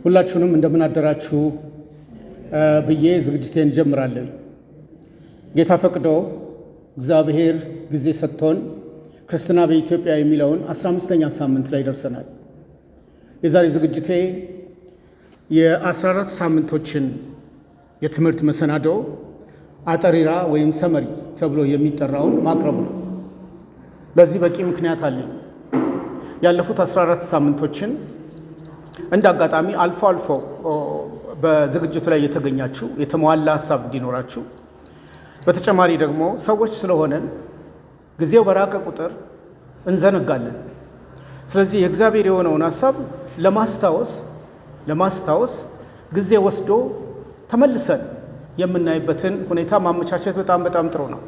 ሁላችሁንም እንደምን አደራችሁ ብዬ ዝግጅቴን ጀምራለሁ። ጌታ ፈቅዶ እግዚአብሔር ጊዜ ሰጥቶን ክርስትና በኢትዮጵያ የሚለውን 15ኛ ሳምንት ላይ ደርሰናል። የዛሬ ዝግጅቴ የ14 ሳምንቶችን የትምህርት መሰናዶ አጠሪራ ወይም ሰመሪ ተብሎ የሚጠራውን ማቅረብ ነው። ለዚህ በቂ ምክንያት አለኝ። ያለፉት 14 ሳምንቶችን እንደ አጋጣሚ አልፎ አልፎ በዝግጅቱ ላይ የተገኛችሁ የተሟላ ሀሳብ እንዲኖራችሁ፣ በተጨማሪ ደግሞ ሰዎች ስለሆነን ጊዜው በራቀ ቁጥር እንዘነጋለን። ስለዚህ የእግዚአብሔር የሆነውን ሀሳብ ለማስታወስ ጊዜ ወስዶ ተመልሰን የምናይበትን ሁኔታ ማመቻቸት በጣም ጥሩ ነው።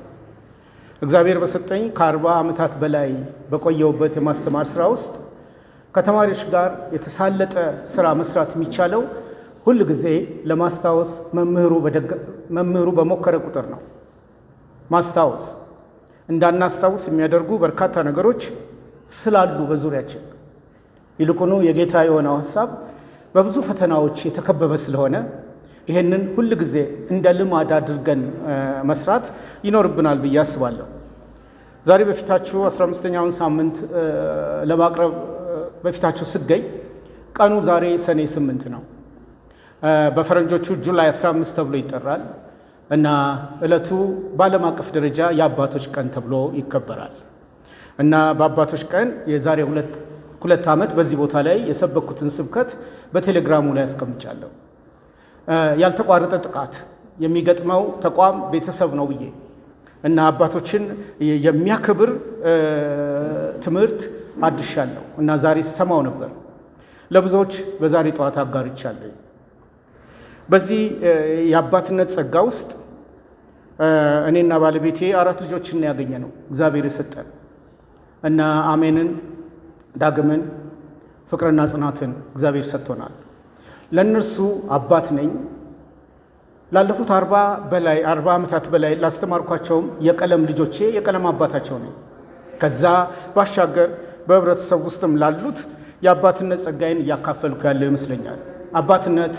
እግዚአብሔር በሰጠኝ ከ40 ዓመታት በላይ በቆየውበት የማስተማር ስራ ውስጥ ከተማሪዎች ጋር የተሳለጠ ስራ መስራት የሚቻለው ሁል ጊዜ ለማስታወስ መምህሩ በሞከረ ቁጥር ነው። ማስታወስ እንዳናስታውስ የሚያደርጉ በርካታ ነገሮች ስላሉ በዙሪያችን፣ ይልቁኑ የጌታ የሆነው ሀሳብ በብዙ ፈተናዎች የተከበበ ስለሆነ ይህንን ሁል ጊዜ እንደ ልማድ አድርገን መስራት ይኖርብናል ብዬ አስባለሁ። ዛሬ በፊታችሁ 15ኛውን ሳምንት ለማቅረብ በፊታችሁ ስገኝ ቀኑ ዛሬ ሰኔ 8 ነው። በፈረንጆቹ ጁላይ 15 ተብሎ ይጠራል እና ዕለቱ በዓለም አቀፍ ደረጃ የአባቶች ቀን ተብሎ ይከበራል እና በአባቶች ቀን የዛሬ ሁለት ዓመት በዚህ ቦታ ላይ የሰበኩትን ስብከት በቴሌግራሙ ላይ አስቀምጫለሁ። ያልተቋረጠ ጥቃት የሚገጥመው ተቋም ቤተሰብ ነው ብዬ እና አባቶችን የሚያከብር ትምህርት አድሻለሁ እና ዛሬ ሰማው ነበር። ለብዙዎች በዛሬ ጠዋት አጋርቻለሁ። በዚህ የአባትነት ጸጋ ውስጥ እኔና ባለቤቴ 4 ልጆችን ያገኘ ነው እግዚአብሔር የሰጠን እና አሜንን፣ ዳግምን፣ ፍቅርና ጽናትን እግዚአብሔር ሰጥቶናል። ለእነርሱ አባት ነኝ። ላለፉት 40 ዓመታት በላይ ላስተማርኳቸውም የቀለም ልጆቼ የቀለም አባታቸው ነኝ። ከዛ ባሻገር በህብረተሰብ ውስጥም ላሉት የአባትነት ጸጋዬን እያካፈልኩ ያለው ይመስለኛል። አባትነት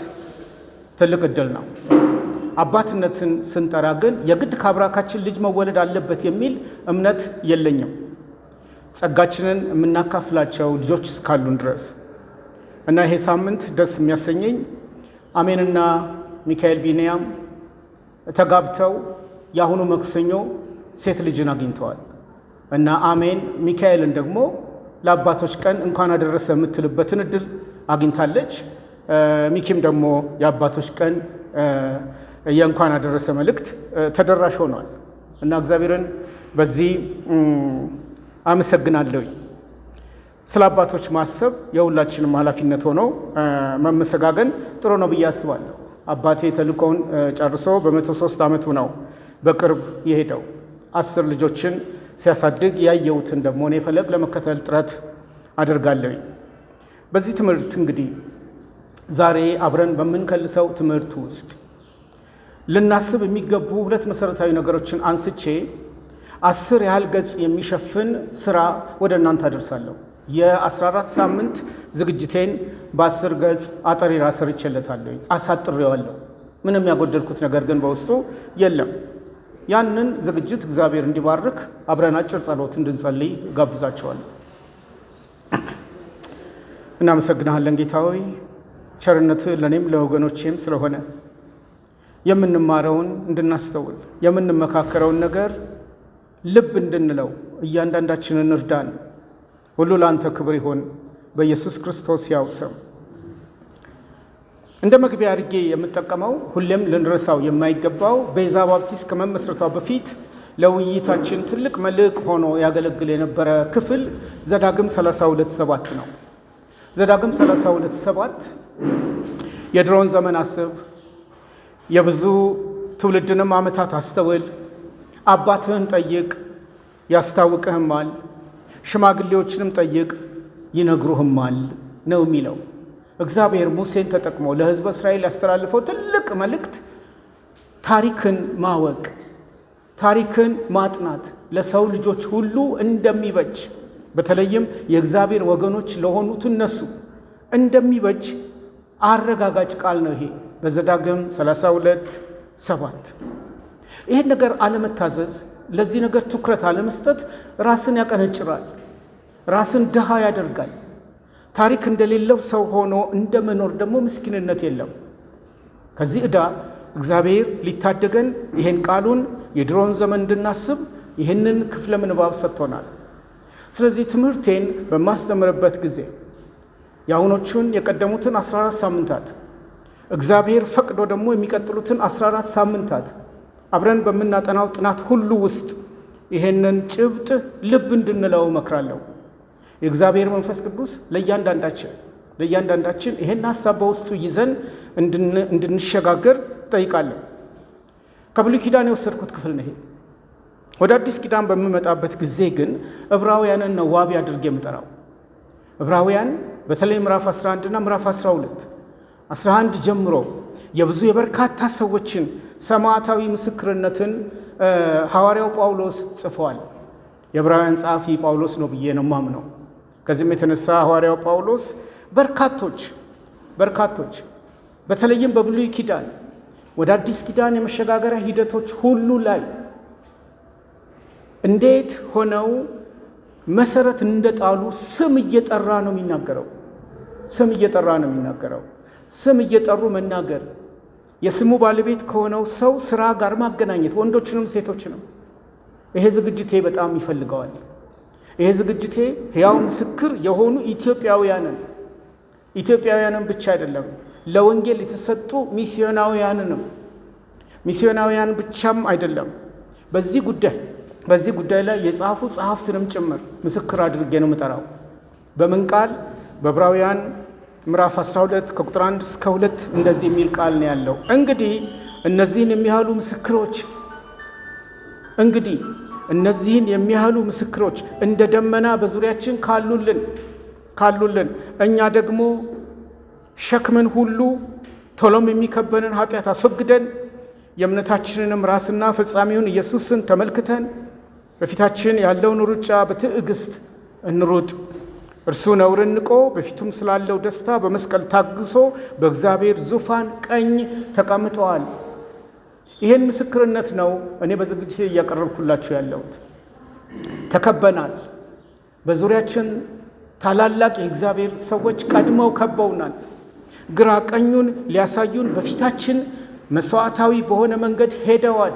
ትልቅ ዕድል ነው። አባትነትን ስንጠራ ግን የግድ ከአብራካችን ልጅ መወለድ አለበት የሚል እምነት የለኝም። ጸጋችንን የምናካፍላቸው ልጆች እስካሉን ድረስ እና ይሄ ሳምንት ደስ የሚያሰኘኝ አሜንና ሚካኤል ቢንያም ተጋብተው የአሁኑ መክሰኞ ሴት ልጅን አግኝተዋል እና አሜን ሚካኤልን ደግሞ ለአባቶች ቀን እንኳን አደረሰ የምትልበትን እድል አግኝታለች። ሚኪም ደግሞ የአባቶች ቀን የእንኳን አደረሰ መልእክት ተደራሽ ሆኗል እና እግዚአብሔርን በዚህ አመሰግናለሁ። ስለ አባቶች ማሰብ የሁላችንም ኃላፊነት ሆኖ መመሰጋገን ጥሩ ነው ብዬ አስባለሁ። አባቴ ተልእኮውን ጨርሶ በ103 ዓመቱ ነው በቅርብ የሄደው። 10 ልጆችን ሲያሳድግ ያየሁትን ደግሞ እኔ ፈለግ ለመከተል ጥረት አደርጋለሁ። በዚህ ትምህርት እንግዲህ ዛሬ አብረን በምንከልሰው ትምህርት ውስጥ ልናስብ የሚገቡ 2 መሰረታዊ ነገሮችን አንስቼ 10 ያህል ገጽ የሚሸፍን ስራ ወደ እናንተ አደርሳለሁ። የ14 ሳምንት ዝግጅቴን በ10 ገጽ አጠሪራ ሰርቼለታለሁ፣ አሳጥሬዋለሁ። ምንም ያጎደልኩት ነገር ግን በውስጡ የለም። ያንን ዝግጅት እግዚአብሔር እንዲባርክ አብረን አጭር ጸሎት እንድንጸልይ ጋብዛቸዋለሁ። እናመሰግናለን ጌታ ሆይ፣ ቸርነትህ ለእኔም ለወገኖቼም ስለሆነ የምንማረውን እንድናስተውል የምንመካከረውን ነገር ልብ እንድንለው እያንዳንዳችንን እርዳን። ሁሉ ለአንተ ክብር ይሆን በኢየሱስ ክርስቶስ ያው ስም። እንደ መግቢያ አድርጌ የምጠቀመው ሁሌም ልንረሳው የማይገባው ቤዛ ባፕቲስት ከመመስረቷ በፊት ለውይይታችን ትልቅ መልሕቅ ሆኖ ያገለግል የነበረ ክፍል ዘዳግም 32:7 ነው። ዘዳግም 32:7 የድሮውን ዘመን አስብ፣ የብዙ ትውልድንም ዓመታት አስተውል፣ አባትህን ጠይቅ ያስታውቅህማል፣ ሽማግሌዎችንም ጠይቅ ይነግሩህማል ነው የሚለው። እግዚአብሔር ሙሴን ተጠቅሞ ለሕዝበ እስራኤል ያስተላልፈው ትልቅ መልእክት ታሪክን ማወቅ፣ ታሪክን ማጥናት ለሰው ልጆች ሁሉ እንደሚበጅ በተለይም የእግዚአብሔር ወገኖች ለሆኑት እነሱ እንደሚበጅ አረጋጋጭ ቃል ነው ይሄ በዘዳግም 32:7። ይሄን ነገር አለመታዘዝ፣ ለዚህ ነገር ትኩረት አለመስጠት ራስን ያቀነጭራል፣ ራስን ድሃ ያደርጋል። ታሪክ እንደሌለው ሰው ሆኖ እንደመኖር ደግሞ ምስኪንነት የለም። ከዚህ ዕዳ እግዚአብሔር ሊታደገን ይሄን ቃሉን የድሮን ዘመን እንድናስብ ይህንን ክፍለ ምንባብ ሰጥቶናል። ስለዚህ ትምህርቴን በማስተምርበት ጊዜ የአሁኖቹን የቀደሙትን 14 ሳምንታት እግዚአብሔር ፈቅዶ ደግሞ የሚቀጥሉትን 14 ሳምንታት አብረን በምናጠናው ጥናት ሁሉ ውስጥ ይህንን ጭብጥ ልብ እንድንለው እመክራለሁ። የእግዚአብሔር መንፈስ ቅዱስ ለእያንዳንዳችን ይህን ሀሳብ በውስጡ ይዘን እንድንሸጋገር ጠይቃለሁ። ከብሉይ ኪዳን የወሰድኩት ክፍል ነው ይሄ። ወደ አዲስ ኪዳን በምመጣበት ጊዜ ግን ዕብራውያንን ነው ዋቢ አድርጌ የምጠራው። ዕብራውያን በተለይ ምዕራፍ 11 እና ምዕራፍ 11 ጀምሮ የብዙ የበርካታ ሰዎችን ሰማዕታዊ ምስክርነትን ሐዋርያው ጳውሎስ ጽፏል። የዕብራውያን ጸሐፊ ጳውሎስ ነው ብዬ ነው የማምነው። ከዚህም የተነሳ ሐዋርያው ጳውሎስ በርካቶች በተለይም በብሉይ ኪዳን ወደ አዲስ ኪዳን የመሸጋገሪያ ሂደቶች ሁሉ ላይ እንዴት ሆነው መሰረት እንደጣሉ ስም እየጠራ ነው የሚናገረው። ስም እየጠሩ መናገር፣ የስሙ ባለቤት ከሆነው ሰው ስራ ጋር ማገናኘት፣ ወንዶችንም ሴቶችንም። ይሄ ዝግጅቴ በጣም ይፈልገዋል። ይሄ ዝግጅቴ ሕያው ምስክር የሆኑ ኢትዮጵያውያንን ብቻ አይደለም፣ ለወንጌል የተሰጡ ሚስዮናውያን ብቻም አይደለም፣ በዚህ ጉዳይ ላይ የጻፉ ጸሐፍትንም ጭምር ምስክር አድርጌ ነው የምጠራው። በምን ቃል? በዕብራውያን ምዕራፍ 12 ከቁጥር 1 እስከ 2 እንደዚህ የሚል ቃል ነው ያለው። እንግዲህ እነዚህን የሚያህሉ ምስክሮች እንደ ደመና በዙሪያችን ካሉልን እኛ ደግሞ ሸክምን ሁሉ ቶሎም የሚከበንን ኃጢአት አስወግደን የእምነታችንንም ራስና ፈጻሚውን ኢየሱስን ተመልክተን በፊታችን ያለውን ሩጫ በትዕግስት እንሩጥ። እርሱ ነውርን ንቆ በፊቱም ስላለው ደስታ በመስቀል ታግሶ በእግዚአብሔር ዙፋን ቀኝ ተቀምጠዋል። ይህን ምስክርነት ነው እኔ በዝግጅቴ እያቀረብኩላችሁ ያለሁት። ተከበናል። በዙሪያችን ታላላቅ የእግዚአብሔር ሰዎች ቀድመው ከበውናል። ግራ ቀኙን ሊያሳዩን በፊታችን መስዋዕታዊ በሆነ መንገድ ሄደዋል።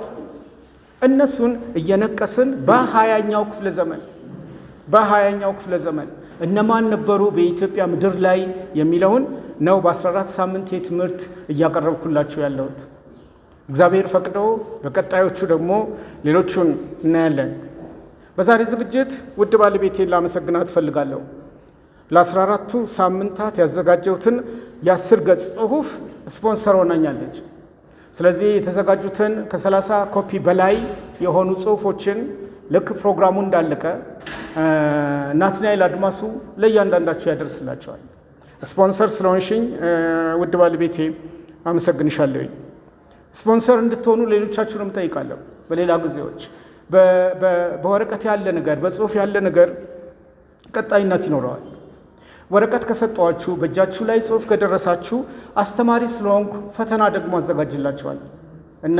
እነሱን እየነቀስን በ20ኛው ክፍለ ዘመን እነማን ነበሩ በኢትዮጵያ ምድር ላይ የሚለውን ነው በ14 ሳምንት ትምህርት እያቀረብኩላችሁ ያለሁት። እግዚአብሔር ፈቅዶ በቀጣዮቹ ደግሞ ሌሎቹን እናያለን። በዛሬ ዝግጅት ውድ ባለቤቴን ላመሰግናት እፈልጋለሁ። ለ14ቱ ሳምንታት ያዘጋጀሁትን የ10 ገጽ ጽሑፍ ስፖንሰር ሆናኛለች። ስለዚህ የተዘጋጁትን ከ30 ኮፒ በላይ የሆኑ ጽሑፎችን ልክ ፕሮግራሙ እንዳለቀ ናትናኤል አድማሱ ለእያንዳንዳቸው ያደርስላቸዋል። ስፖንሰር ስለሆንሽኝ ውድ ባለቤቴ አመሰግንሻለሁ። ስፖንሰር እንድትሆኑ ሌሎቻችሁንም ጠይቃለሁ። በሌላ ጊዜዎች በወረቀት ያለ ነገር፣ በጽሑፍ ያለ ነገር ቀጣይነት ይኖረዋል። ወረቀት ከሰጠዋችሁ፣ በእጃችሁ ላይ ጽሑፍ ከደረሳችሁ አስተማሪ ስለሆንኩ ፈተና ደግሞ አዘጋጅላችኋል እና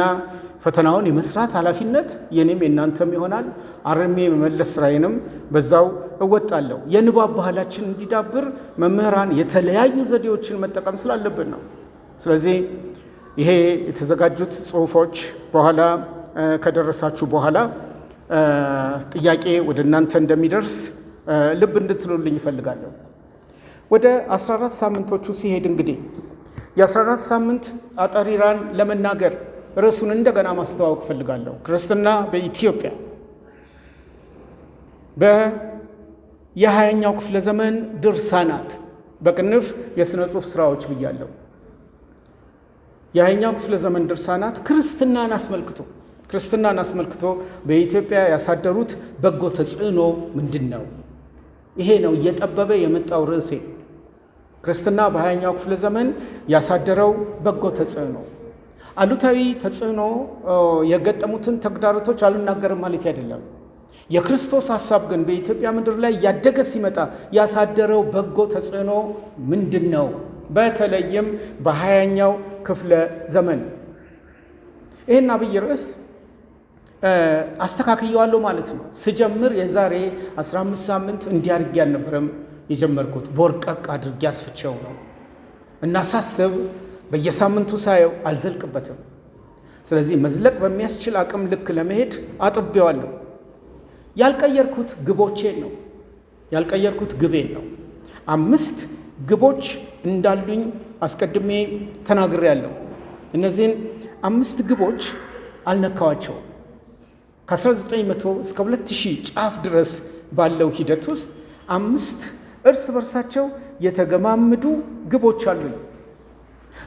ፈተናውን የመስራት ኃላፊነት የኔም የእናንተም ይሆናል። አርሜ መመለስ ስራዬንም በዛው እወጣለሁ። የንባብ ባህላችን እንዲዳብር መምህራን የተለያዩ ዘዴዎችን መጠቀም ስላለብን ነው። ስለዚህ ይሄ የተዘጋጁት ጽሑፎች በኋላ ከደረሳችሁ በኋላ ጥያቄ ወደ እናንተ እንደሚደርስ ልብ እንድትሉልኝ ይፈልጋለሁ። ወደ 14 ሳምንቶቹ ሲሄድ እንግዲህ የ14 ሳምንት አጠሪራን ለመናገር ርዕሱን እንደገና ማስተዋወቅ እፈልጋለሁ። ክርስትና በኢትዮጵያ የ20ኛው ክፍለ ዘመን ድርሳናት በቅንፍ የሥነ ጽሑፍ ሥራዎች ብያለሁ። የ20ኛው ክፍለ ዘመን ድርሳናት ክርስትናን አስመልክቶ በኢትዮጵያ ያሳደሩት በጎ ተጽዕኖ ምንድን ነው? ይሄ ነው እየጠበበ የመጣው ርዕሴ። ክርስትና በ20ኛው ክፍለ ዘመን ያሳደረው በጎ ተጽዕኖ። አሉታዊ ተጽዕኖ የገጠሙትን ተግዳሮቶች አልናገርም ማለት አይደለም። የክርስቶስ ሐሳብ ግን በኢትዮጵያ ምድር ላይ ያደገ ሲመጣ ያሳደረው በጎ ተጽዕኖ ምንድን ነው በተለይም በ20ኛው ክፍለ ዘመን። ይህን አብይ ርዕስ አስተካክየዋለሁ ማለት ነው። ስጀምር የዛሬ 15 ሳምንት እንዲያርግ ያልነበረም የጀመርኩት ቦርቀቅ አድርጌ አስፍቼው ነው እና ሳስብ በየሳምንቱ ሳየው አልዘልቅበትም። ስለዚህ መዝለቅ በሚያስችል አቅም ልክ ለመሄድ አጥቤዋለሁ። ያልቀየርኩት ግቦቼን ነው፣ ያልቀየርኩት ግቤን ነው። 5 ግቦች እንዳሉኝ አስቀድሜ ተናግሬያለሁ። እነዚህን 5 ግቦች አልነካዋቸውም። ከ1900 እስከ 2000 ጫፍ ድረስ ባለው ሂደት ውስጥ 5 እርስ በርሳቸው የተገማምዱ ግቦች አሉኝ።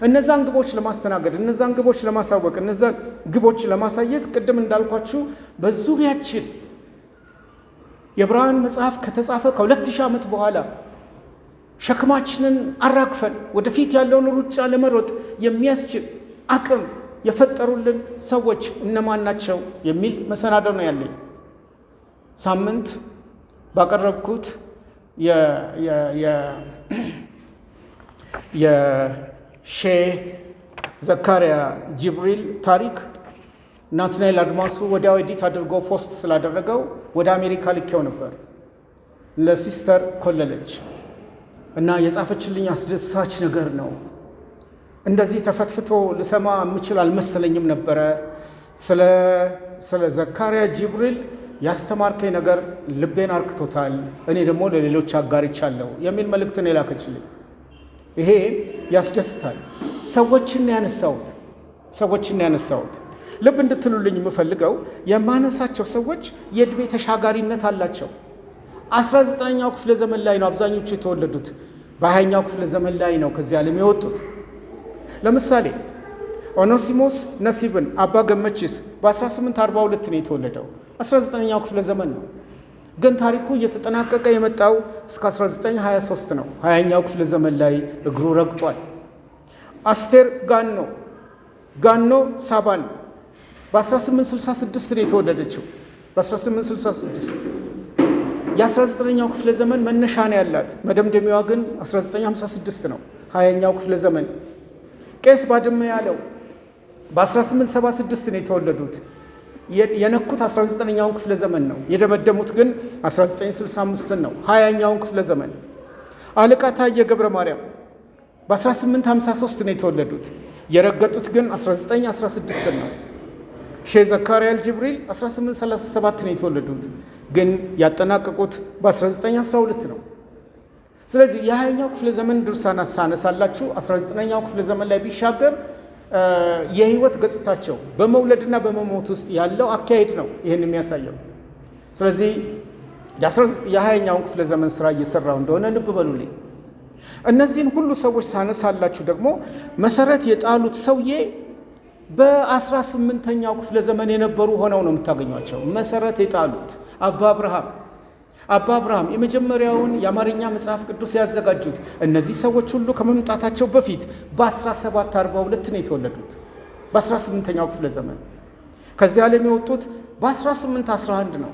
እነዛን ግቦች ለማስተናገድ፣ እነዛን ግቦች ለማሳወቅ፣ እነዛን ግቦች ለማሳየት ቅድም እንዳልኳችሁ በዙሪያችን የዕብራውያን መጽሐፍ ከተጻፈ ከ2000 ዓመት በኋላ ሸክማችንን አራግፈን ወደፊት ያለውን ሩጫ ለመሮጥ የሚያስችል አቅም የፈጠሩልን ሰዎች እነማን ናቸው የሚል መሰናዶ ነው ያለኝ። ሳምንት ባቀረብኩት የሼህ ዘካሪያ ጅብሪል ታሪክ ናትናኤል አድማሱ ወዲያው ኤዲት አድርጎ ፖስት ስላደረገው ወደ አሜሪካ ልኬው ነበር ለሲስተር ኮለለች እና የጻፈችልኝ አስደሳች ነገር ነው። እንደዚህ ተፈትፍቶ ልሰማ የምችል አልመሰለኝም ነበረ። ስለ ዘካሪያ ጅብሪል ያስተማርከኝ ነገር ልቤን አርክቶታል፣ እኔ ደግሞ ለሌሎች አጋርቻለሁ የሚል መልእክትን የላከችልኝ። ይሄ ያስደስታል። ሰዎችን ያነሳሁት ልብ እንድትሉልኝ የምፈልገው የማነሳቸው ሰዎች የዕድሜ ተሻጋሪነት አላቸው። 19ኛው ክፍለ ዘመን ላይ ነው አብዛኞቹ የተወለዱት። በ20ኛው ክፍለ ዘመን ላይ ነው ከዚህ ዓለም የወጡት። ለምሳሌ ኦኖሲሞስ ነሲብን አባ ገመችስ በ1842 ነው የተወለደው። 19ኛው ክፍለ ዘመን ነው። ግን ታሪኩ እየተጠናቀቀ የመጣው እስከ 1923 ነው። 20ኛው ክፍለ ዘመን ላይ እግሩ ረግጧል። አስቴር ጋኖ ሳባን በ1866 ነው የተወለደችው። በ1866 የ19ኛው ክፍለ ዘመን መነሻ ነው ያላት። መደምደሚያዋ ግን 1956 ነው። 20ኛው ክፍለ ዘመን ቄስ ባድመ ያለው በ1876 ነው የተወለዱት። የነኩት 19ኛውን ክፍለ ዘመን ነው። የደመደሙት ግን 1965 ነው። 20ኛውን ክፍለ ዘመን አለቃ ታየ ገብረ ማርያም በ1853 ነው የተወለዱት። የረገጡት ግን 1916 ነው። ሼህ ዘካሪያ ጅብሪል 1837 ነው የተወለዱት። ግን ያጠናቀቁት በ1912 ነው። ስለዚህ የ20ኛው ክፍለ ዘመን ድርሳናት ሳነሳላችሁ 19ኛው ክፍለ ዘመን ላይ ቢሻገር የህይወት ገጽታቸው በመውለድና በመሞት ውስጥ ያለው አካሄድ ነው ይህን የሚያሳየው። ስለዚህ የ20ኛውን ክፍለ ዘመን ስራ እየሰራው እንደሆነ ልብ በሉልኝ። እነዚህን ሁሉ ሰዎች ሳነሳላችሁ ደግሞ መሰረት የጣሉት ሰውዬ በ18ኛው ክፍለ ዘመን የነበሩ ሆነው ነው የምታገኟቸው። መሰረት የጣሉት አባ አብርሃም የመጀመሪያውን የአማርኛ መጽሐፍ ቅዱስ ያዘጋጁት። እነዚህ ሰዎች ሁሉ ከመምጣታቸው በፊት በ1742 ነው የተወለዱት፣ በ18ኛው ክፍለ ዘመን። ከዚህ ዓለም የወጡት በ1811 ነው።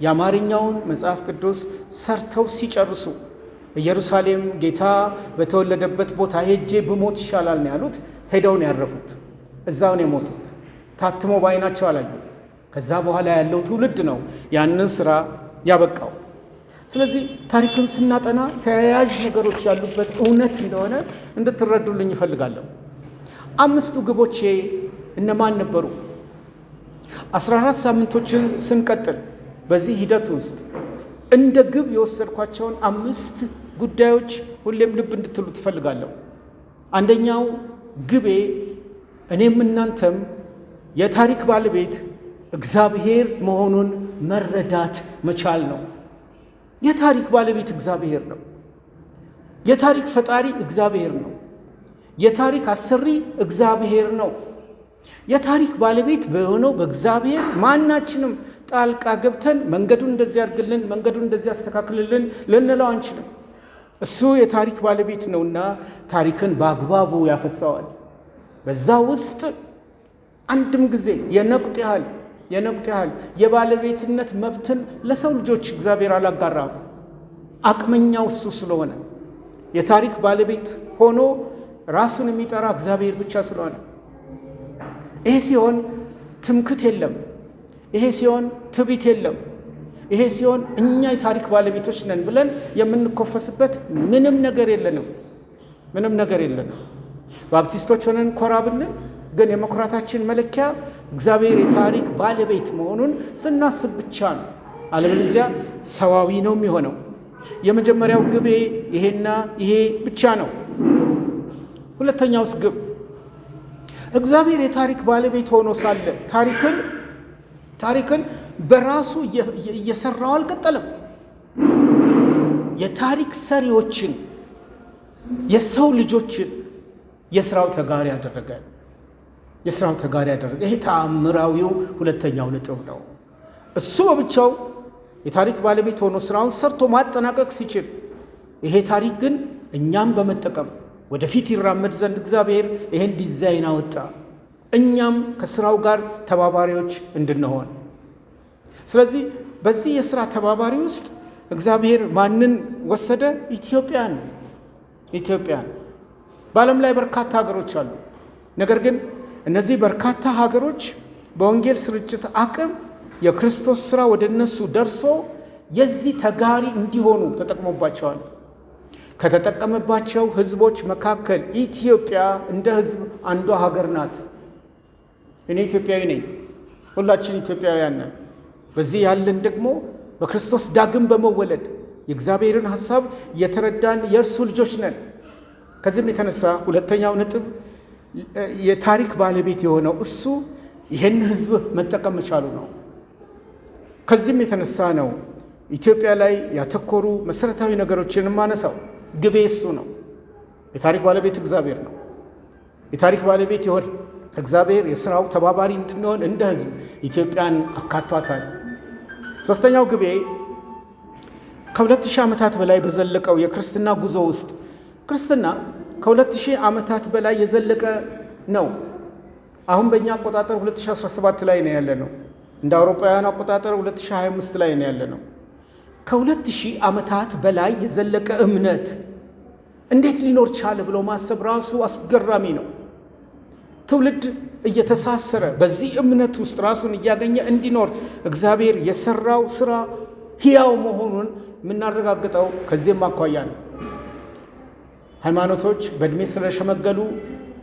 የአማርኛውን መጽሐፍ ቅዱስ ሰርተው ሲጨርሱ ኢየሩሳሌም ጌታ በተወለደበት ቦታ ሄጄ ብሞት ይሻላል ነው ያሉት። ሄደው ነው ያረፉት፣ እዛው ነው የሞቱት። ታትሞ በዓይናቸው አላዩ። ከዛ በኋላ ያለው ትውልድ ነው ያንን ስራ ያበቃው። ስለዚህ ታሪክን ስናጠና ተያያዥ ነገሮች ያሉበት እውነት እንደሆነ እንድትረዱልኝ ይፈልጋለሁ። 5ቱ ግቦቼ እነማን ነበሩ? 14 ሳምንቶችን ስንቀጥል በዚህ ሂደት ውስጥ እንደ ግብ የወሰድኳቸውን 5 ጉዳዮች ሁሌም ልብ እንድትሉ ትፈልጋለሁ። አንደኛው ግቤ እኔም እናንተም የታሪክ ባለቤት እግዚአብሔር መሆኑን መረዳት መቻል ነው። የታሪክ ባለቤት እግዚአብሔር ነው። የታሪክ ፈጣሪ እግዚአብሔር ነው። የታሪክ አሰሪ እግዚአብሔር ነው። የታሪክ ባለቤት በሆነው በእግዚአብሔር ማናችንም ጣልቃ ገብተን መንገዱን እንደዚህ አድርግልን፣ መንገዱን እንደዚህ አስተካክልልን ልንለው አንችልም። እሱ የታሪክ ባለቤት ነውና ታሪክን በአግባቡ ያፈሳዋል። በዛ ውስጥ አንድም ጊዜ የነቁጥ ያህል የባለቤትነት መብትን ለሰው ልጆች እግዚአብሔር አላጋራም። አቅመኛው እሱ ስለሆነ የታሪክ ባለቤት ሆኖ ራሱን የሚጠራ እግዚአብሔር ብቻ ስለሆነ፣ ይሄ ሲሆን ትምክት የለም። ይሄ ሲሆን ትዕቢት የለም። ይሄ ሲሆን እኛ የታሪክ ባለቤቶች ነን ብለን የምንኮፈስበት ምንም ነገር የለንም። ምንም ነገር የለንም። ባፕቲስቶች ሆነን ኮራ ብንል ግን የመኩራታችን መለኪያ እግዚአብሔር የታሪክ ባለቤት መሆኑን ስናስብ ብቻ ነው። አለበለዚያ ሰዋዊ ነው የሚሆነው። የመጀመሪያው ግቤ ይሄና ይሄ ብቻ ነው። ሁለተኛውስ ግብ እግዚአብሔር የታሪክ ባለቤት ሆኖ ሳለ ታሪክን በራሱ እየሰራው አልቀጠለም። የታሪክ ሰሪዎችን የሰው ልጆችን የስራው ተጋሪ ያደረገ ይሄ ተአምራዊው ሁለተኛው ነጥብ ነው። እሱ በብቻው የታሪክ ባለቤት ሆኖ ስራውን ሰርቶ ማጠናቀቅ ሲችል፣ ይሄ ታሪክ ግን እኛም በመጠቀም ወደፊት ይራመድ ዘንድ እግዚአብሔር ይሄን ዲዛይን አወጣ፣ እኛም ከስራው ጋር ተባባሪዎች እንድንሆን። ስለዚህ በዚህ የስራ ተባባሪ ውስጥ እግዚአብሔር ማንን ወሰደ? ኢትዮጵያን። በዓለም ላይ በርካታ ሀገሮች አሉ። ነገር ግን እነዚህ በርካታ ሀገሮች በወንጌል ስርጭት አቅም የክርስቶስ ስራ ወደ እነሱ ደርሶ የዚህ ተጋሪ እንዲሆኑ ተጠቅሞባቸዋል። ከተጠቀመባቸው ህዝቦች መካከል ኢትዮጵያ እንደ ህዝብ አንዷ ሀገር ናት። እኔ ኢትዮጵያዊ ነኝ። ሁላችን ኢትዮጵያውያን ነን። በዚህ ያለን ደግሞ በክርስቶስ ዳግም በመወለድ የእግዚአብሔርን ሐሳብ የተረዳን የእርሱ ልጆች ነን። ከዚህም የተነሳ ሁለተኛው ነጥብ የታሪክ ባለቤት የሆነው እሱ ይህን ህዝብ መጠቀም መቻሉ ነው። ከዚህም የተነሳ ነው ኢትዮጵያ ላይ ያተኮሩ መሰረታዊ ነገሮችን የማነሳው። ግቤ እሱ ነው። የታሪክ ባለቤት እግዚአብሔር ነው። የታሪክ ባለቤት ይሆን እግዚአብሔር የሥራው ተባባሪ እንድንሆን እንደ ህዝብ ኢትዮጵያን አካቷታል። ሶስተኛው ግቤ ከ2000 ዓመታት በላይ በዘለቀው የክርስትና ጉዞ ውስጥ ክርስትና ከ2000 ዓመታት በላይ የዘለቀ ነው። አሁን በእኛ አቆጣጠር 2017 ላይ ነው ያለነው። እንደ አውሮፓውያን አቆጣጠር 2025 ላይ ነው ያለነው። ከ2000 ዓመታት በላይ የዘለቀ እምነት እንዴት ሊኖር ቻለ ብሎ ማሰብ ራሱ አስገራሚ ነው። ትውልድ እየተሳሰረ በዚህ እምነት ውስጥ ራሱን እያገኘ እንዲኖር እግዚአብሔር የሰራው ስራ ሕያው መሆኑን የምናረጋግጠው ከዚህም አኳያ ነው። ሃይማኖቶች በእድሜ ስለሸመገሉ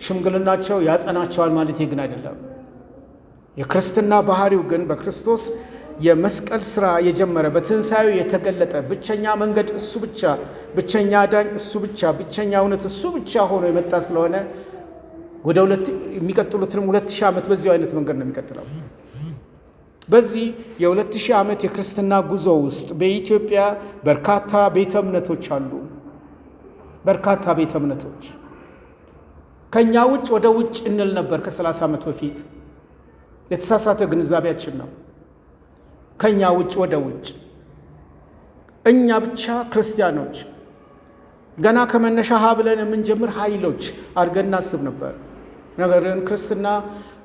ሽምግልናቸው ያጸናቸዋል ማለት ግን አይደለም። የክርስትና ባህሪው ግን በክርስቶስ የመስቀል ስራ የጀመረ በትንሣኤው የተገለጠ ብቸኛ መንገድ እሱ ብቻ፣ ብቸኛ አዳኝ እሱ ብቻ፣ ብቸኛ እውነት እሱ ብቻ ሆኖ የመጣ ስለሆነ ወደ የሚቀጥሉትንም 2000 ዓመት በዚሁ አይነት መንገድ ነው የሚቀጥለው። በዚህ የ2000 ዓመት የክርስትና ጉዞ ውስጥ በኢትዮጵያ በርካታ ቤተ እምነቶች አሉ። በርካታ ቤተ እምነቶች ከኛ ውጭ ወደ ውጭ እንል ነበር ከ30 ዓመት በፊት። የተሳሳተ ግንዛቤያችን ነው። ከኛ ውጭ ወደ ውጭ እኛ ብቻ ክርስቲያኖች ገና ከመነሻ ሀ ብለን የምንጀምር ኃይሎች አድርገን እናስብ ነበር። ነገር ግን ክርስትና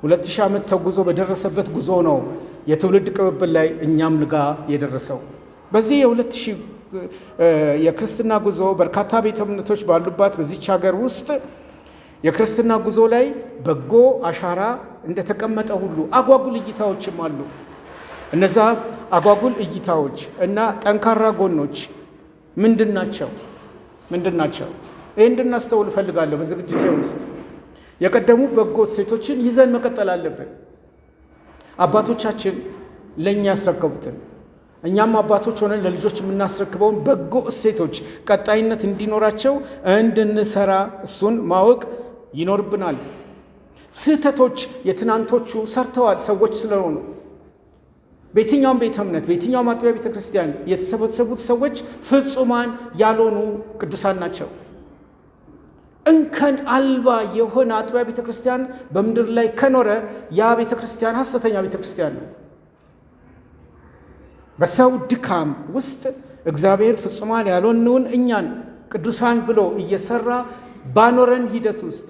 2000 ዓመት ተጉዞ በደረሰበት ጉዞ ነው የትውልድ ቅብብል ላይ እኛም ልጋ የደረሰው። በዚህ የ2000 የክርስትና ጉዞ በርካታ ቤተ እምነቶች ባሉባት በዚች ሀገር ውስጥ የክርስትና ጉዞ ላይ በጎ አሻራ እንደተቀመጠ ሁሉ አጓጉል እይታዎችም አሉ። እነዛ አጓጉል እይታዎች እና ጠንካራ ጎኖች ምንድን ናቸው? ይህ እንድናስተውል እፈልጋለሁ። በዝግጅቴ ውስጥ የቀደሙ በጎ እሴቶችን ይዘን መቀጠል አለብን። አባቶቻችን ለእኛ ያስረከቡትን እኛም አባቶች ሆነን ለልጆች የምናስረክበውን በጎ እሴቶች ቀጣይነት እንዲኖራቸው እንድንሰራ እሱን ማወቅ ይኖርብናል። ስህተቶች የትናንቶቹ ሰርተዋል ሰዎች ስለሆኑ በየትኛውም ቤተ እምነት በየትኛውም አጥቢያ ቤተ ክርስቲያን የተሰበሰቡት ሰዎች ፍጹማን ያልሆኑ ቅዱሳን ናቸው። እንከን አልባ የሆነ አጥቢያ ቤተ ክርስቲያን በምድር ላይ ከኖረ ያ ቤተ ክርስቲያን ሐሰተኛ ቤተ ክርስቲያን ነው። በሰው ድካም ውስጥ እግዚአብሔር ፍጹማን ያልሆነውን እኛን ቅዱሳን ብሎ እየሰራ ባኖረን ሂደት ውስጥ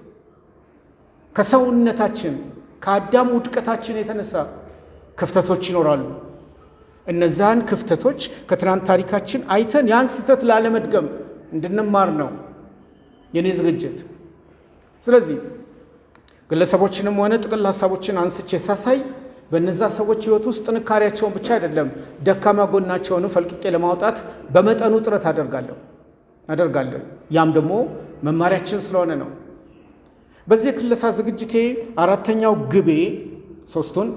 ከሰውነታችን ከአዳም ውድቀታችን የተነሳ ክፍተቶች ይኖራሉ። እነዛን ክፍተቶች ከትናንት ታሪካችን አይተን ያን ስህተት ላለመድገም እንድንማር ነው የኔ ዝግጅት። ስለዚህ ግለሰቦችንም ሆነ ጥቅል ሀሳቦችን አንስቼ ሳሳይ በእነዛ ሰዎች ህይወት ውስጥ ጥንካሬያቸውን ብቻ አይደለም ደካማ ጎናቸውን ፈልቅቄ ለማውጣት በመጠኑ ጥረት አደርጋለሁ። ያም ደግሞ መማሪያችን ስለሆነ ነው። በዚህ የክለሳ ዝግጅቴ አራተኛው ግቤ፣ ሶስቱን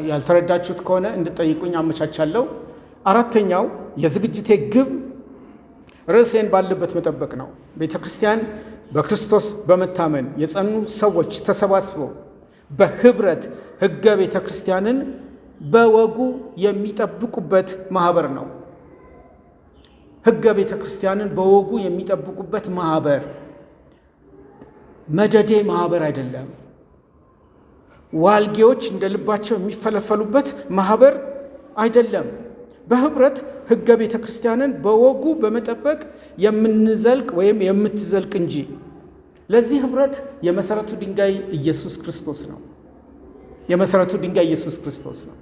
ያልተረዳችሁት ከሆነ እንድጠይቁኝ አመቻቻለሁ። አራተኛው የዝግጅቴ ግብ ርዕሴን ባለበት መጠበቅ ነው። ቤተ ክርስቲያን በክርስቶስ በመታመን የጸኑ ሰዎች ተሰባስበው በህብረት ህገ ቤተ ክርስቲያንን በወጉ የሚጠብቁበት ማህበር ነው። ህገ ቤተ ክርስቲያንን በወጉ የሚጠብቁበት ማህበር፣ መደዴ ማህበር አይደለም። ዋልጌዎች እንደ ልባቸው የሚፈለፈሉበት ማህበር አይደለም። በህብረት ህገ ቤተ ክርስቲያንን በወጉ በመጠበቅ የምንዘልቅ ወይም የምትዘልቅ እንጂ። ለዚህ ህብረት የመሰረቱ ድንጋይ ኢየሱስ ክርስቶስ ነው። የመሰረቱ ድንጋይ ኢየሱስ ክርስቶስ ነው።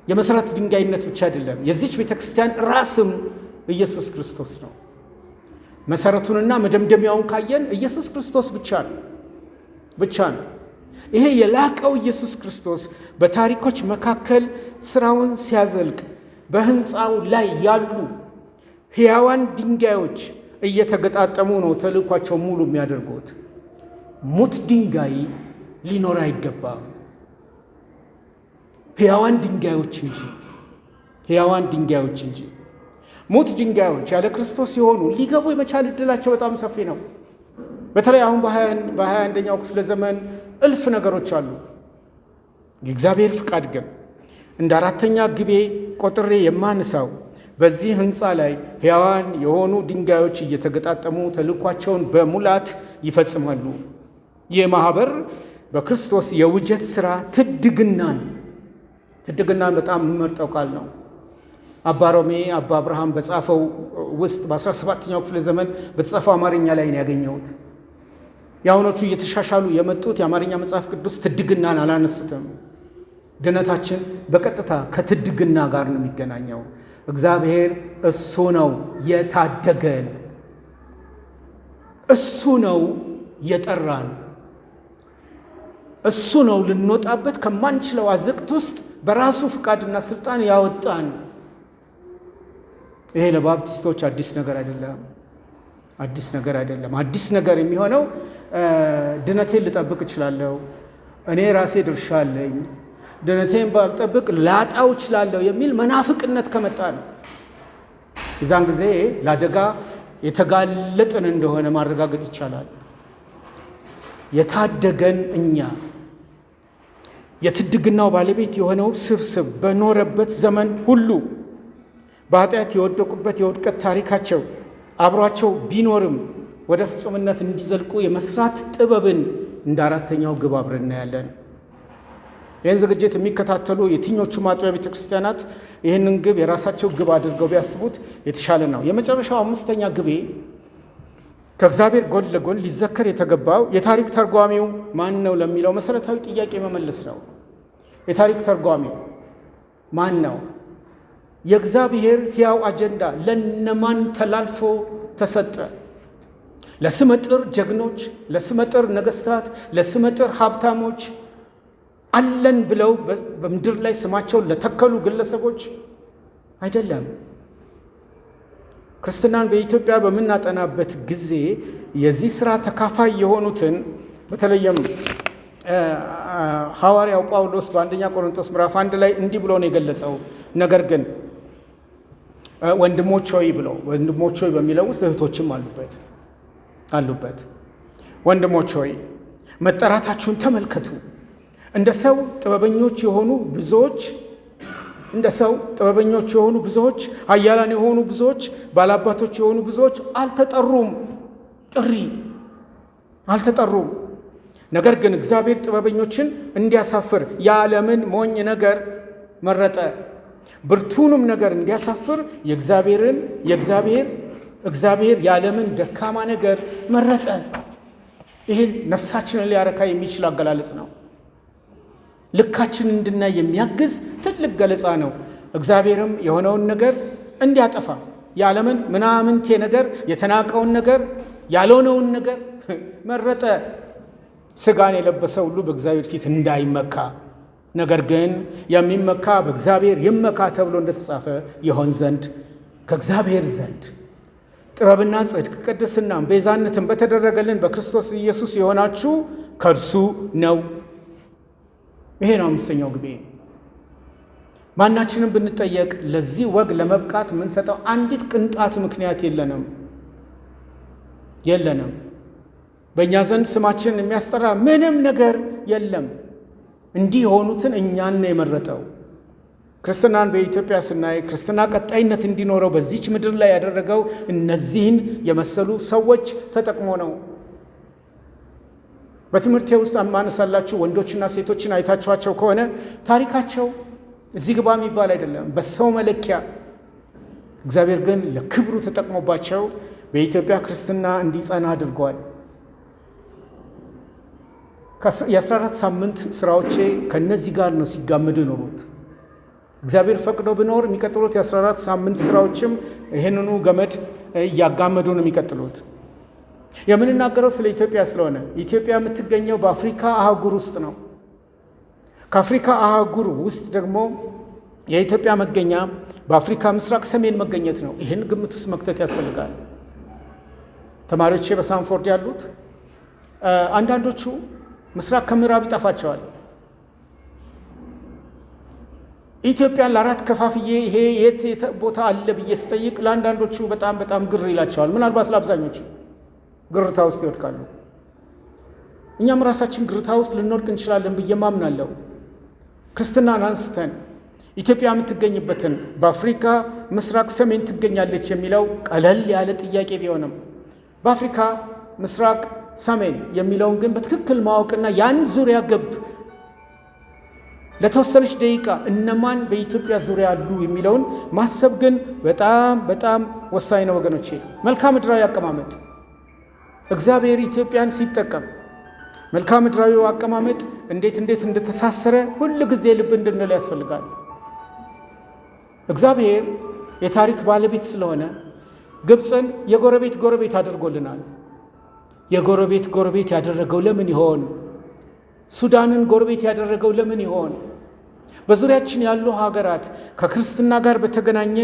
የመሰረት ድንጋይነት ብቻ አይደለም፣ የዚች ቤተ ክርስቲያን ራስም ኢየሱስ ክርስቶስ ነው። መሰረቱንና መደምደሚያውን ካየን ኢየሱስ ክርስቶስ ብቻ ነው። ይሄ የላቀው ኢየሱስ ክርስቶስ በታሪኮች መካከል ስራውን ሲያዘልቅ በህንፃው ላይ ያሉ ሕያዋን ድንጋዮች እየተገጣጠሙ ነው ተልእኳቸው ሙሉ የሚያደርጉት። ሙት ድንጋይ ሊኖር አይገባም፣ ሕያዋን ድንጋዮች እንጂ። ሙት ድንጋዮች ያለ ክርስቶስ ሲሆኑ ሊገቡ የመቻል ዕድላቸው በጣም ሰፊ ነው። በተለይ አሁን በ21ኛው ክፍለ ዘመን እልፍ ነገሮች አሉ። የእግዚአብሔር ፍቃድ ግን እንደ አራተኛ ግቤ ቆጥሬ የማንሳው በዚህ ህንፃ ላይ ሕያዋን የሆኑ ድንጋዮች እየተገጣጠሙ ተልእኳቸውን በሙላት ይፈጽማሉ። ይህ ማህበር በክርስቶስ የውጀት ሥራ ትድግናን በጣም የምመርጠው ቃል ነው። አባ ሮሜ አባ አብርሃም በጻፈው ውስጥ በ17ኛው ክፍለ ዘመን በተጻፈው አማርኛ ላይ ነው ያገኘሁት። የአሁኖቹ እየተሻሻሉ የመጡት የአማርኛ መጽሐፍ ቅዱስ ትድግናን አላነሱትም። ድነታችን በቀጥታ ከትድግና ጋር ነው የሚገናኘው። እግዚአብሔር እሱ ነው የታደገን፣ እሱ ነው የጠራን፣ እሱ ነው ልንወጣበት ከማንችለው አዘቅት ውስጥ በራሱ ፍቃድና ስልጣን ያወጣን። ይሄ ለባፕቲስቶች አዲስ ነገር አይደለም። አዲስ ነገር የሚሆነው ድነቴን ልጠብቅ እችላለሁ፣ እኔ ራሴ ድርሻ አለኝ፣ ድነቴን ባልጠብቅ ላጣው እችላለሁ የሚል መናፍቅነት ከመጣ ነው። የዛን ጊዜ ለአደጋ የተጋለጥን እንደሆነ ማረጋገጥ ይቻላል። የታደገን እኛ የትድግናው ባለቤት የሆነው ስብስብ በኖረበት ዘመን ሁሉ በኃጢአት የወደቁበት የውድቀት ታሪካቸው አብሯቸው ቢኖርም ወደ ፍጹምነት እንዲዘልቁ የመስራት ጥበብን እንደ አራተኛው ግብ አብረን እናያለን። ይህን ዝግጅት የሚከታተሉ የትኞቹም አጥቢያ ቤተ ክርስቲያናት ይህንን ግብ የራሳቸው ግብ አድርገው ቢያስቡት የተሻለ ነው። የመጨረሻው አምስተኛ ግቤ ከእግዚአብሔር ጎን ለጎን ሊዘከር የተገባው የታሪክ ተርጓሚው ማን ነው ለሚለው መሰረታዊ ጥያቄ መመለስ ነው። የታሪክ ተርጓሚው ማን ነው? የእግዚአብሔር ሕያው አጀንዳ ለነማን ተላልፎ ተሰጠ? ለስመጥር ጀግኖች፣ ለስመጥር ነገስታት፣ ለስመጥር ሀብታሞች አለን ብለው በምድር ላይ ስማቸውን ለተከሉ ግለሰቦች አይደለም። ክርስትናን በኢትዮጵያ በምናጠናበት ጊዜ የዚህ ስራ ተካፋይ የሆኑትን በተለይም ሐዋርያው ጳውሎስ በአንደኛ ቆሮንቶስ ምዕራፍ 1 ላይ እንዲህ ብሎ ነው የገለጸው። ነገር ግን ወንድሞች ሆይ በሚለው ውስጥ እህቶችም አሉበት። ወንድሞች ሆይ መጠራታችሁን ተመልከቱ። እንደ ሰው ጥበበኞች የሆኑ ብዙዎች፣ ኃያላን የሆኑ ብዙዎች፣ ባላባቶች የሆኑ ብዙዎች አልተጠሩም። ነገር ግን እግዚአብሔር ጥበበኞችን እንዲያሳፍር የዓለምን ሞኝ ነገር መረጠ፣ ብርቱንም ነገር እንዲያሳፍር እግዚአብሔር የዓለምን ደካማ ነገር መረጠ። ይህን ነፍሳችንን ሊያረካ የሚችል አገላለጽ ነው። ልካችን እንድናይ የሚያግዝ ትልቅ ገለጻ ነው። እግዚአብሔርም የሆነውን ነገር እንዲያጠፋ የዓለምን ምናምንቴ ነገር፣ የተናቀውን ነገር፣ ያልሆነውን ነገር መረጠ። ሥጋን የለበሰ ሁሉ በእግዚአብሔር ፊት እንዳይመካ፣ ነገር ግን የሚመካ በእግዚአብሔር ይመካ ተብሎ እንደተጻፈ ይሆን ዘንድ ከእግዚአብሔር ዘንድ ጥበብና ጽድቅ ቅድስናም ቤዛነትን በተደረገልን በክርስቶስ ኢየሱስ የሆናችሁ ከእርሱ ነው። ይሄ ነው አምስተኛው ግቤ። ማናችንም ብንጠየቅ ለዚህ ወግ ለመብቃት የምንሰጠው አንዲት ቅንጣት ምክንያት የለንም። በእኛ ዘንድ ስማችንን የሚያስጠራ ምንም ነገር የለም። እንዲህ የሆኑትን እኛን ነው የመረጠው። ክርስትናን በኢትዮጵያ ስናይ ክርስትና ቀጣይነት እንዲኖረው በዚች ምድር ላይ ያደረገው እነዚህን የመሰሉ ሰዎች ተጠቅሞ ነው። በትምህርቴ ውስጥ ማነሳላችሁ ወንዶችና ሴቶችን አይታችኋቸው ከሆነ ታሪካቸው እዚህ ግባ የሚባል አይደለም፣ በሰው መለኪያ። እግዚአብሔር ግን ለክብሩ ተጠቅሞባቸው በኢትዮጵያ ክርስትና እንዲጸና አድርገዋል። የ14 ሳምንት ስራዎቼ ከነዚህ ጋር ነው ሲጋመዱ ይኖሩት። እግዚአብሔር ፈቅዶ ብኖር የሚቀጥሉት የ14 ሳምንት ስራዎችም ይህንኑ ገመድ እያጋመዱ ነው የሚቀጥሉት። የምንናገረው ስለ ኢትዮጵያ ስለሆነ ኢትዮጵያ የምትገኘው በአፍሪካ አህጉር ውስጥ ነው። ከአፍሪካ አህጉር ውስጥ ደግሞ የኢትዮጵያ መገኛ በአፍሪካ ምስራቅ ሰሜን መገኘት ነው። ይህን ግምት ውስጥ መክተት ያስፈልጋል። ተማሪዎቼ በሳንፎርድ ያሉት አንዳንዶቹ ምስራቅ ከምዕራብ ይጠፋቸዋል። ኢትዮጵያን ለአራት ከፋፍዬ ይሄ የት ቦታ አለ ብዬ ስጠይቅ ለአንዳንዶቹ በጣም በጣም ግር ይላቸዋል። ምናልባት ለአብዛኞቹ ግርታ ውስጥ ይወድቃሉ። እኛም ራሳችን ግርታ ውስጥ ልንወድቅ እንችላለን ብዬ ማምናለሁ። ክርስትናን አንስተን ኢትዮጵያ የምትገኝበትን በአፍሪካ ምስራቅ ሰሜን ትገኛለች የሚለው ቀለል ያለ ጥያቄ ቢሆንም በአፍሪካ ምስራቅ ሰሜን የሚለውን ግን በትክክል ማወቅና ያን ዙሪያ ገብ ለተወሰነች ደቂቃ እነማን በኢትዮጵያ ዙሪያ አሉ የሚለውን ማሰብ ግን በጣም በጣም ወሳኝ ነው ወገኖቼ። መልክዓ ምድራዊ አቀማመጥ እግዚአብሔር ኢትዮጵያን ሲጠቀም መልክዓ ምድራዊ አቀማመጥ እንዴት እንደተሳሰረ ሁሉ ጊዜ ልብ እንድንል ያስፈልጋል። እግዚአብሔር የታሪክ ባለቤት ስለሆነ ግብፅን የጎረቤት ጎረቤት አድርጎልናል። የጎረቤት ጎረቤት ያደረገው ለምን ይሆን? ሱዳንን ጎረቤት ያደረገው ለምን ይሆን? በዙሪያችን ያሉ ሀገራት ከክርስትና ጋር በተገናኘ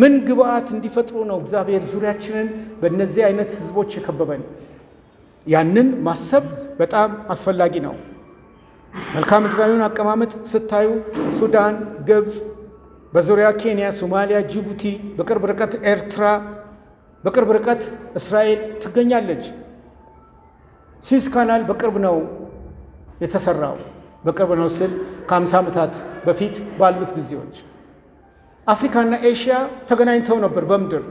ምን ግብአት እንዲፈጥሩ ነው እግዚአብሔር ዙሪያችንን በእነዚህ አይነት ህዝቦች የከበበን? ያንን ማሰብ በጣም አስፈላጊ ነው። መልክዓ ምድራዊውን አቀማመጥ ስታዩ ሱዳን፣ ግብፅ፣ በዙሪያ ኬንያ፣ ሶማሊያ፣ ጅቡቲ፣ በቅርብ ርቀት ኤርትራ፣ በቅርብ ርቀት እስራኤል ትገኛለች። ስዊዝ ካናል በቅርብ ነው የተሰራው። በቅርብ ነው ስል ከ50 ዓመታት በፊት ባሉት ጊዜዎች አፍሪካና ኤሽያ ተገናኝተው ነበር። በምድር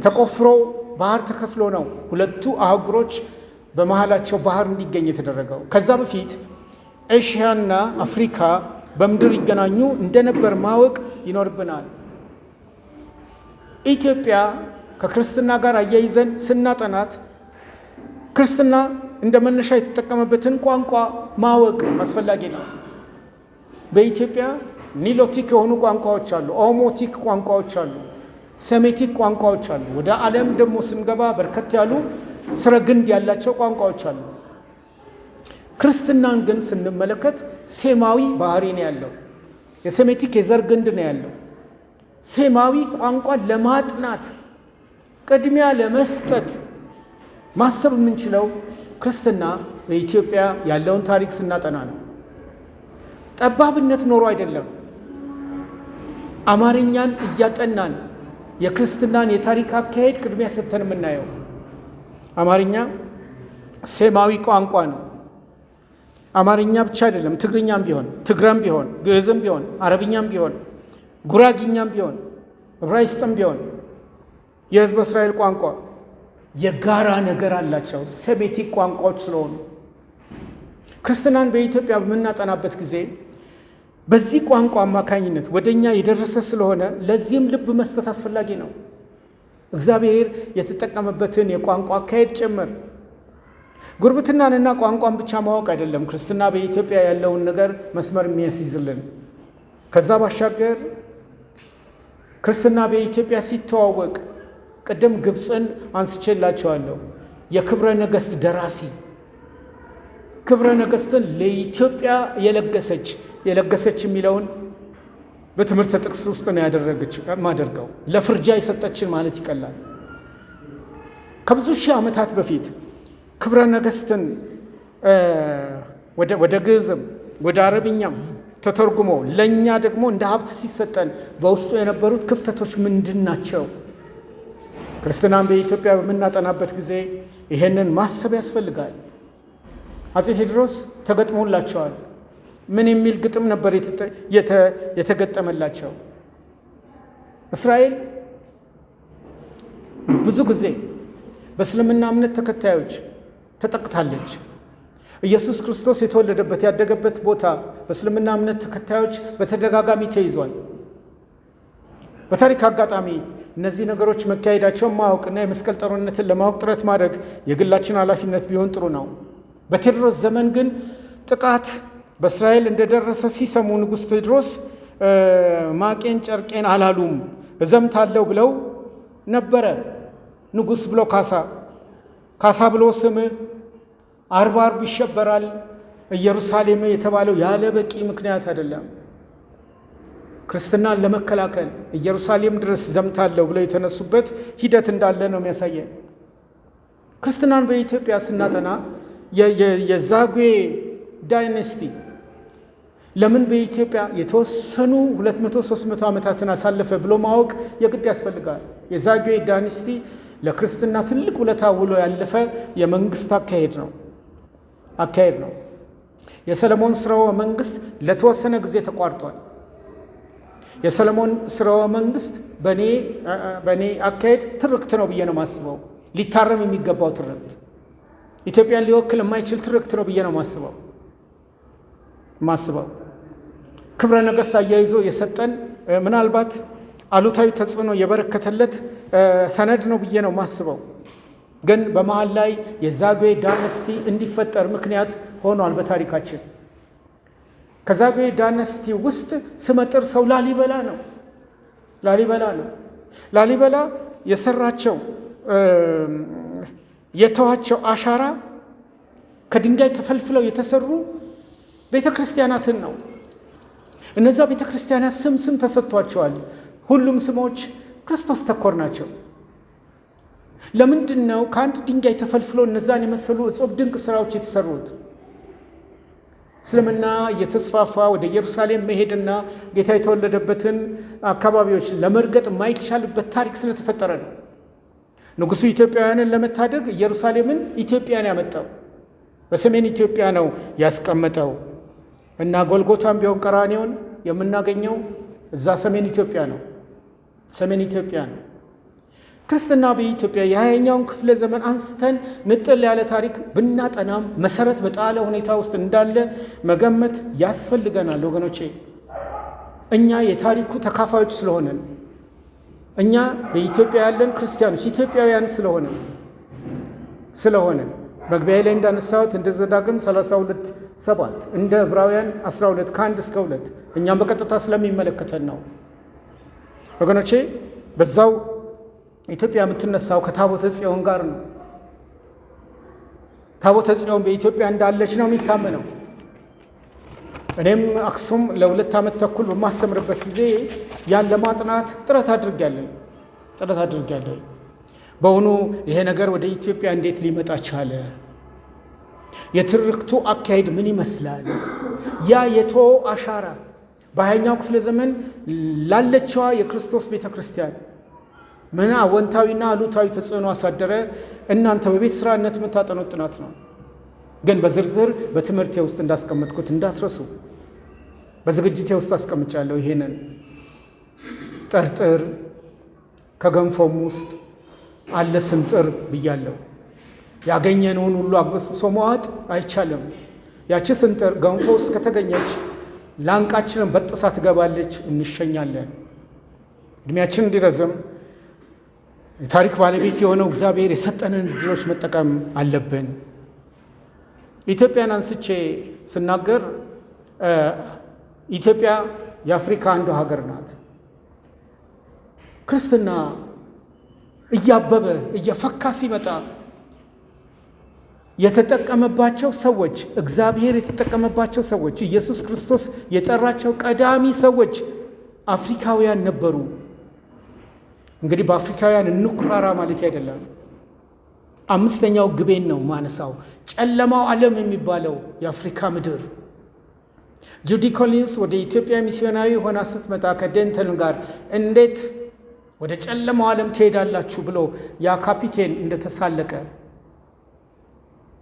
ተቆፍሮ ባህር ተከፍሎ ነው ሁለቱ አህጉሮች በመሃላቸው ባህር እንዲገኝ የተደረገው። ከዛ በፊት ኤሽያና አፍሪካ በምድር ይገናኙ እንደነበር ማወቅ ይኖርብናል። ኢትዮጵያ ከክርስትና ጋር አያይዘን ስናጠናት ክርስትና እንደ መነሻ የተጠቀመበትን ቋንቋ ማወቅ አስፈላጊ ነው። በኢትዮጵያ ኒሎቲክ የሆኑ ቋንቋዎች አሉ፣ ኦሞቲክ ቋንቋዎች አሉ፣ ሴሜቲክ ቋንቋዎች አሉ። ወደ ዓለም ደግሞ ስንገባ በርከት ያሉ ስረ ግንድ ያላቸው ቋንቋዎች አሉ። ክርስትናን ግን ስንመለከት ሴማዊ ባህሪ ነው ያለው። የሴሜቲክ የዘር ግንድ ነው ያለው። ሴማዊ ቋንቋ ለማጥናት ቅድሚያ ለመስጠት ማሰብ የምንችለው ክርስትና በኢትዮጵያ ያለውን ታሪክ ስናጠና ነው። ጠባብነት ኖሮ አይደለም። አማርኛን እያጠናን የክርስትናን የታሪክ አካሄድ ቅድሚያ ሰጥተን የምናየው። አማርኛ ሴማዊ ቋንቋ ነው። አማርኛ ብቻ አይደለም፣ ትግርኛም ቢሆን፣ ትግረም ቢሆን፣ ግዕዝም ቢሆን፣ አረብኛም ቢሆን፣ ጉራጊኛም ቢሆን፣ ዕብራይስጥም ቢሆን የሕዝበ እስራኤል ቋንቋ የጋራ ነገር አላቸው፣ ሴሜቲክ ቋንቋዎች ስለሆኑ። ክርስትናን በኢትዮጵያ በምናጠናበት ጊዜ በዚህ ቋንቋ አማካኝነት ወደኛ የደረሰ ስለሆነ ለዚህም ልብ መስጠት አስፈላጊ ነው። እግዚአብሔር የተጠቀመበትን የቋንቋ አካሄድ ጭምር። ጉርብትናንና ቋንቋን ብቻ ማወቅ አይደለም ክርስትና በኢትዮጵያ ያለውን ነገር መስመር የሚያስይዝልን። ከዛ ባሻገር ክርስትና በኢትዮጵያ ሲተዋወቅ ቅድም ግብፅን አንስቼላቸዋለሁ። የክብረ ነገሥት ደራሲ ክብረ ነገሥትን ለኢትዮጵያ የለገሰች የሚለውን በትምህርት ጥቅስ ውስጥ ነው ማደርገው። ለፍርጃ የሰጠችን ማለት ይቀላል። ከብዙ ሺህ ዓመታት በፊት ክብረ ነገሥትን ወደ ግዕዝም ወደ አረብኛም ተተርጉሞ ለእኛ ደግሞ እንደ ሀብት ሲሰጠን በውስጡ የነበሩት ክፍተቶች ምንድን ናቸው? ክርስትናን በኢትዮጵያ በምናጠናበት ጊዜ ይሄንን ማሰብ ያስፈልጋል። አፄ ቴዎድሮስ ተገጥሞላቸዋል። ምን የሚል ግጥም ነበር የተገጠመላቸው? እስራኤል ብዙ ጊዜ በእስልምና እምነት ተከታዮች ተጠቅታለች። ኢየሱስ ክርስቶስ የተወለደበት ያደገበት ቦታ በእስልምና እምነት ተከታዮች በተደጋጋሚ ተይዟል። በታሪክ አጋጣሚ እነዚህ ነገሮች መካሄዳቸውን ማወቅና የመስቀል ጦርነትን ለማወቅ ጥረት ማድረግ የግላችን ኃላፊነት ቢሆን ጥሩ ነው። በቴዎድሮስ ዘመን ግን ጥቃት በእስራኤል እንደደረሰ ሲሰሙ ንጉሥ ቴዎድሮስ ማቄን ጨርቄን አላሉም፣ እዘምታለሁ ብለው ነበረ። ንጉሥ ብሎ ካሳ ብሎ ስም 40 ይሸበራል። ኢየሩሳሌም የተባለው ያለ በቂ ምክንያት አይደለም። ክርስትናን ለመከላከል ኢየሩሳሌም ድረስ ዘምታለሁ ብለው የተነሱበት ሂደት እንዳለ ነው የሚያሳየን። ክርስትናን በኢትዮጵያ ስናጠና የዛጉዌ ዳይነስቲ ለምን በኢትዮጵያ የተወሰኑ 200-300 ዓመታትን አሳለፈ ብሎ ማወቅ የግድ ያስፈልጋል። የዛጉዌ ዳይነስቲ ለክርስትና ትልቅ ውለታ ውሎ ያለፈ የመንግስት አካሄድ ነው። የሰለሞን ስርወ መንግስት ለተወሰነ ጊዜ ተቋርጧል። የሰለሞን ስርወ መንግስት በእኔ አካሄድ ትርክት ነው ብዬ ነው ማስበው። ሊታረም የሚገባው ትርክት፣ ኢትዮጵያን ሊወክል የማይችል ትርክት ነው ብዬ ነው ማስበው። ክብረ ነገሥት አያይዞ የሰጠን ምናልባት አሉታዊ ተጽዕኖ የበረከተለት ሰነድ ነው ብዬ ነው ማስበው። ግን በመሃል ላይ የዛጉዌ ዳይነስቲ እንዲፈጠር ምክንያት ሆኗል በታሪካችን። ከዛጉዌ ዳይነስቲ ውስጥ ስመጥር ሰው ላሊበላ ነው። ላሊበላ የሰራቸው የተዋቸው አሻራ ከድንጋይ ተፈልፍለው የተሰሩ ቤተ ክርስቲያናትን ነው። እነዛ ቤተ ክርስቲያናት ስም ተሰጥቷቸዋል። ሁሉም ስሞች ክርስቶስ ተኮር ናቸው። ለምንድን ነው ከአንድ ድንጋይ ተፈልፍሎ እነዛን የመሰሉ እጹብ ድንቅ ስራዎች የተሰሩት? እስልምና እየተስፋፋ ወደ ኢየሩሳሌም መሄድና ጌታ የተወለደበትን አካባቢዎች ለመርገጥ የማይቻልበት ታሪክ ስለተፈጠረ ነው። ንጉሡ ኢትዮጵያውያንን ለመታደግ ኢየሩሳሌምን ኢትዮጵያን ያመጣው በሰሜን ኢትዮጵያ ነው ያስቀመጠው እና ጎልጎታም ቢሆን ቀራንዮን የምናገኘው እዛ ሰሜን ኢትዮጵያ ነው። ክርስትና በኢትዮጵያ የ20ኛውን ክፍለ ዘመን አንስተን ንጥል ያለ ታሪክ ብናጠናም መሰረት በጣለ ሁኔታ ውስጥ እንዳለ መገመት ያስፈልገናል ወገኖቼ። እኛ የታሪኩ ተካፋዮች እኛ በኢትዮጵያ ያለን ክርስቲያኖች ኢትዮጵያውያን ስለሆነ መግቢያ ላይ እንዳነሳሁት እንደ ዘዳግም 32:7 እንደ ዕብራውያን 12 ከ1 እስከ 2 እኛም በቀጥታ ስለሚመለከተን ነው ወገኖቼ። በዛው ኢትዮጵያ የምትነሳው ከታቦተ ጽዮን ጋር ነው። ታቦተ ጽዮን በኢትዮጵያ እንዳለች ነው የሚታመነው። እኔም አክሱም ለ2 ዓመት ተኩል በማስተምርበት ጊዜ ያን ለማጥናት ጥረት አድርጌያለሁ። በእውኑ ይሄ ነገር ወደ ኢትዮጵያ እንዴት ሊመጣ ቻለ? የትርክቱ አካሄድ ምን ይመስላል? ያ የተወው አሻራ በ20ኛው ክፍለ ዘመን ላለችዋ የክርስቶስ ቤተ ክርስቲያን ምን አወንታዊና አሉታዊ ተጽዕኖ አሳደረ? እናንተ በቤት ስራነት የምታጠኑት ጥናት ነው። ግን በዝርዝር በትምህርቴ ውስጥ እንዳስቀመጥኩት እንዳትረሱ። በዝግጅቴ ውስጥ አስቀምጫለሁ። ይሄንን ጠርጥር ከገንፎም ውስጥ አለ ስንጥር ብያለሁ። ያገኘነውን ሁሉ አግበስብሶ መዋጥ አይቻልም። ያቺ ስንጥር ገንፎ ውስጥ ከተገኘች ላንቃችንን በጥሳ ትገባለች፣ እንሸኛለን። እድሜያችን እንዲረዝም የታሪክ ባለቤት የሆነው እግዚአብሔር የሰጠንን ዕድሎች መጠቀም አለብን። ኢትዮጵያን አንስቼ ስናገር ኢትዮጵያ የአፍሪካ አንዱ ሀገር ናት። ክርስትና እያበበ እየፈካ ሲመጣ የተጠቀመባቸው ሰዎች እግዚአብሔር የተጠቀመባቸው ሰዎች ኢየሱስ ክርስቶስ የጠራቸው ቀዳሚ ሰዎች አፍሪካውያን ነበሩ። እንግዲህ በአፍሪካውያን እንኩራራ ማለት አይደለም። አምስተኛው ግቤን ነው ማነሳው። ጨለማው ዓለም የሚባለው የአፍሪካ ምድር። ጁዲ ኮሊንስ ወደ ኢትዮጵያ ሚስዮናዊ ሆና ስትመጣ ከዴንተን ጋር እንዴት ወደ ጨለማው ዓለም ትሄዳላችሁ ብሎ ያ ካፒቴን እንደተሳለቀ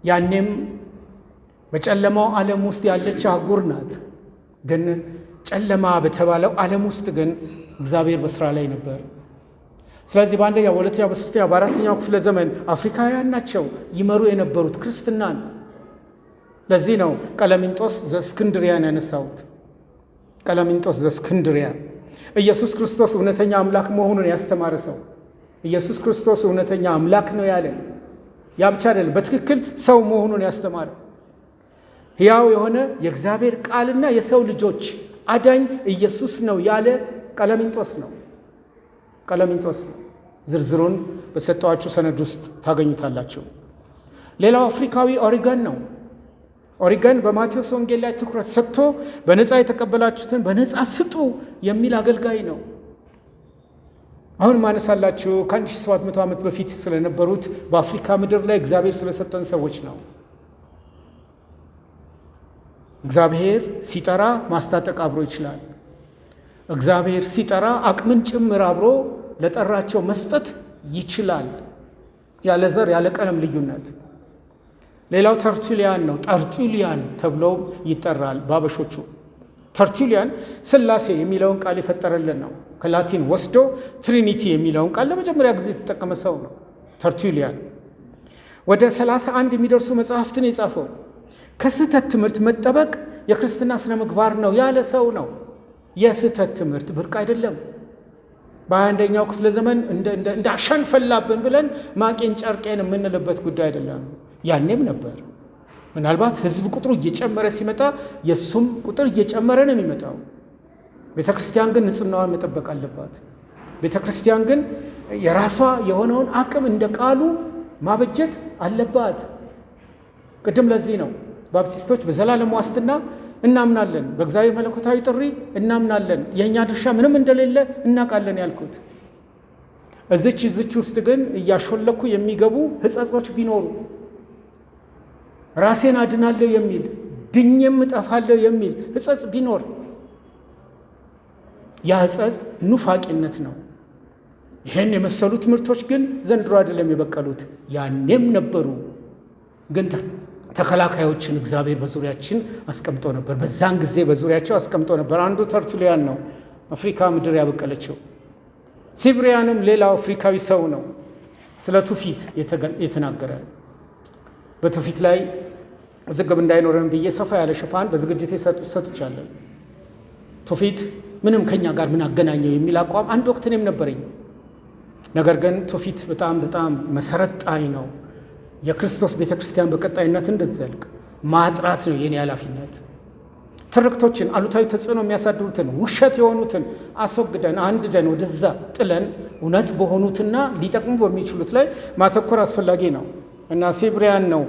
ያኔም በጨለማው ዓለም ውስጥ ያለች አህጉር ናት። ግን ጨለማ በተባለው ዓለም ውስጥ ግን እግዚአብሔር በስራ ላይ ነበር። ስለዚህ በአንደኛው፣ በሁለተኛው፣ በሶስተኛው፣ በአራተኛው ክፍለ ዘመን አፍሪካውያን ናቸው ይመሩ የነበሩት ክርስትናን። ለዚህ ነው ቀለሚንጦስ ዘእስክንድሪያን ያነሳሁት። ቀለሚንጦስ ዘእስክንድሪያ ኢየሱስ ክርስቶስ እውነተኛ አምላክ መሆኑን ያስተማረ ሰው፣ ኢየሱስ ክርስቶስ እውነተኛ አምላክ ነው ያለ፣ ያ ብቻ አይደለም፣ በትክክል ሰው መሆኑን ያስተማረ፣ ሕያው የሆነ የእግዚአብሔር ቃልና የሰው ልጆች አዳኝ ኢየሱስ ነው ያለ ቀለሚንጦስ ነው። ቀለሚንጦስ ነው። ዝርዝሩን በሰጠዋችሁ ሰነድ ውስጥ ታገኙታላችሁ። ሌላው አፍሪካዊ ኦሪገን ነው። ኦሪገን በማቴዎስ ወንጌል ላይ ትኩረት ሰጥቶ በነፃ የተቀበላችሁትን በነፃ ስጡ የሚል አገልጋይ ነው። አሁን ማነሳላችሁ ከ1700 ዓመት በፊት ስለነበሩት በአፍሪካ ምድር ላይ እግዚአብሔር ስለሰጠን ሰዎች ነው። እግዚአብሔር ሲጠራ ማስታጠቅ አብሮ ይችላል። እግዚአብሔር ሲጠራ አቅምን ጭምር አብሮ ለጠራቸው መስጠት ይችላል፣ ያለ ዘር ያለ ቀለም ልዩነት። ሌላው ተርቱሊያን ነው። ጠርቱሊያን ተብሎ ይጠራል ባበሾቹ። ተርቱሊያን ሥላሴ የሚለውን ቃል የፈጠረልን ነው። ከላቲን ወስዶ ትሪኒቲ የሚለውን ቃል ለመጀመሪያ ጊዜ የተጠቀመ ሰው ነው ተርቱሊያን። ወደ 31 የሚደርሱ መጽሐፍትን የጻፈው ከስህተት ትምህርት መጠበቅ የክርስትና ስነ ምግባር ነው ያለ ሰው ነው። የስህተት ትምህርት ብርቅ አይደለም። በ21ኛው ክፍለ ዘመን እንደ አሸን ፈላብን ብለን ማቄን ጨርቄን የምንልበት ጉዳይ አይደለም። ያኔም ነበር። ምናልባት ህዝብ ቁጥሩ እየጨመረ ሲመጣ የሱም ቁጥር እየጨመረ ነው የሚመጣው። ቤተ ክርስቲያን ግን ንጽህናዋን መጠበቅ አለባት። ቤተ ክርስቲያን ግን የራሷ የሆነውን አቅም እንደ ቃሉ ማበጀት አለባት። ቅድም ለዚህ ነው ባፕቲስቶች በዘላለም ዋስትና እናምናለን፣ በእግዚአብሔር መለኮታዊ ጥሪ እናምናለን፣ የእኛ ድርሻ ምንም እንደሌለ እናውቃለን ያልኩት። እዚች ውስጥ ግን እያሾለኩ የሚገቡ ሕጸጾች ቢኖሩ ራሴን አድናለሁ የሚል ድኜም እጠፋለሁ የሚል ሕጸጽ ቢኖር ያ ሕጸጽ ኑፋቂነት ነው። ይህን የመሰሉ ትምህርቶች ግን ዘንድሮ አይደለም የበቀሉት፣ ያኔም ነበሩ። ግን ተከላካዮችን እግዚአብሔር በዙሪያችን አስቀምጦ ነበር። በዛን ጊዜ በዙሪያቸው አስቀምጦ ነበር። አንዱ ተርቱሊያን ነው፣ አፍሪካ ምድር ያበቀለችው። ሲብሪያንም ሌላው አፍሪካዊ ሰው ነው፣ ስለ ትውፊት የተናገረ። በትውፊት ላይ ዝግብ እንዳይኖረን ብዬ ሰፋ ያለ ሽፋን በዝግጅት ሰጥቻለሁ። ትውፊት ምንም ከኛ ጋር ምን አገናኘው የሚል አቋም አንድ ወቅት እኔም ነበረኝ። ነገር ግን ትውፊት በጣም በጣም መሰረት ጣይ ነው። የክርስቶስ ቤተ ክርስቲያን በቀጣይነት እንድትዘልቅ ማጥራት ነው የኔ ኃላፊነት። ትርክቶችን፣ አሉታዊ ተጽዕኖ የሚያሳድሩትን ውሸት የሆኑትን አስወግደን አንድደን ወደዛ ጥለን እውነት በሆኑትና ሊጠቅሙ በሚችሉት ላይ ማተኮር አስፈላጊ ነው እና ሲብሪያን ነው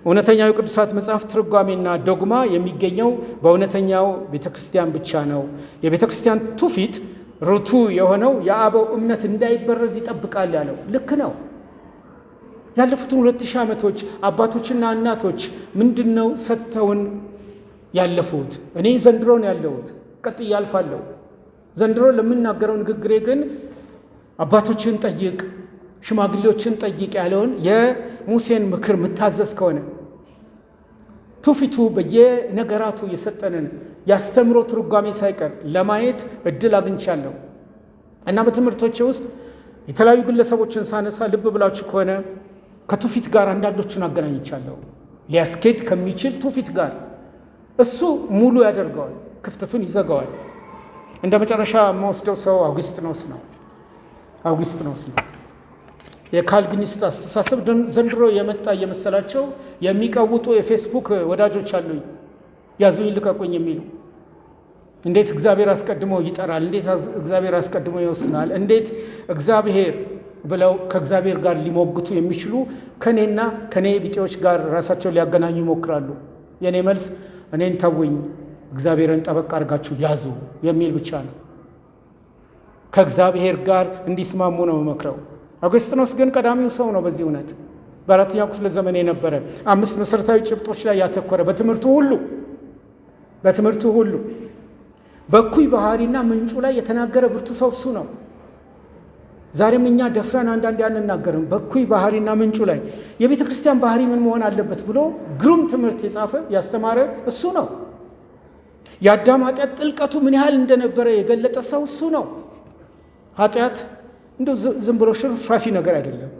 እውነተኛው የቅዱሳት መጽሐፍ ትርጓሜና ዶግማ የሚገኘው በእውነተኛው ቤተ ክርስቲያን ብቻ ነው። የቤተ ክርስቲያን ትውፊት ርቱ የሆነው የአበው እምነት እንዳይበረዝ ይጠብቃል ያለው ልክ ነው። ያለፉትን 2000 ዓመቶች አባቶችና እናቶች ምንድነው ሰጥተውን ያለፉት? እኔ ዘንድሮ ነው ያለሁት፣ ቀጥዬ አልፋለሁ። ዘንድሮ ለምናገረው ንግግሬ ግን አባቶችን ጠይቅ፣ ሽማግሌዎችን ጠይቅ ያለውን የሙሴን ምክር ምታዘዝ ከሆነ ትውፊቱ በየነገራቱ የሰጠንን ያስተምሮ ትርጓሜ ሳይቀር ለማየት እድል አግኝቻለሁ እና በትምህርቶቼ ውስጥ የተለያዩ ግለሰቦችን ሳነሳ ልብ ብላችሁ ከሆነ ከትውፊት ጋር አንዳንዶቹን አገናኝቻለሁ። ሊያስኬድ ከሚችል ትውፊት ጋር እሱ ሙሉ ያደርገዋል፣ ክፍተቱን ይዘጋዋል። እንደ መጨረሻ የምወስደው ሰው አውግስጢኖስ ነው። የካልቪኒስት አስተሳሰብ ዘንድሮ የመጣ እየመሰላቸው የሚቀውጡ የፌስቡክ ወዳጆች አሉኝ፣ ያዙኝ ልቀቁኝ የሚሉ እንዴት እግዚአብሔር አስቀድሞ ይጠራል? እንዴት እግዚአብሔር አስቀድሞ ይወስናል? እንዴት እግዚአብሔር ብለው ከእግዚአብሔር ጋር ሊሞግቱ የሚችሉ ከኔና ከኔ ቢጤዎች ጋር ራሳቸውን ሊያገናኙ ይሞክራሉ። የኔ መልስ እኔን ተውኝ፣ እግዚአብሔርን ጠበቅ አድርጋችሁ ያዙ የሚል ብቻ ነው። ከእግዚአብሔር ጋር እንዲስማሙ ነው መክረው። አውግስጢኖስ ግን ቀዳሚው ሰው ነው በዚህ እውነት። በአራተኛው ክፍለ ዘመን የነበረ 5 መሰረታዊ ጭብጦች ላይ ያተኮረ በትምህርቱ ሁሉ በኩይ ባህሪና ምንጩ ላይ የተናገረ ብርቱ ሰው እሱ ነው። ዛሬም እኛ ደፍረን አንዳንድ አንናገርም። በኩይ ባህሪና ምንጩ ላይ የቤተ ክርስቲያን ባህሪ ምን መሆን አለበት ብሎ ግሩም ትምህርት የጻፈ ያስተማረ እሱ ነው። የአዳም ኃጢአት ጥልቀቱ ምን ያህል እንደነበረ የገለጠ ሰው እሱ ነው። ኃጢአት እንደው ዝም ብሎ ሽርፍራፊ ነገር አይደለም።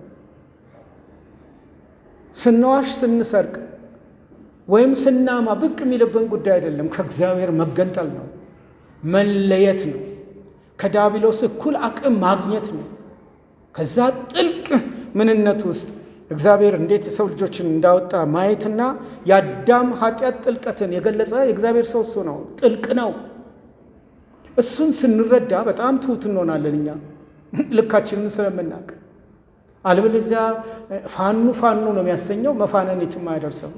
ስንዋሽ፣ ስንሰርቅ ወይም ስናማ ብቅ የሚልብን ጉዳይ አይደለም። ከእግዚአብሔር መገንጠል ነው፣ መለየት ነው፣ ከዲያብሎስ እኩል አቅም ማግኘት ነው። ከዛ ጥልቅ ምንነት ውስጥ እግዚአብሔር እንዴት የሰው ልጆችን እንዳወጣ ማየትና የአዳም ኃጢአት ጥልቀትን የገለጸ የእግዚአብሔር ሰው እሱ ነው። ጥልቅ ነው። እሱን ስንረዳ በጣም ትሁት እንሆናለን እኛ ልካችንን ስለምናውቅ። አለበለዚያ ፋኑ ነው የሚያሰኘው፣ መፋነን የትም አያደርሰው።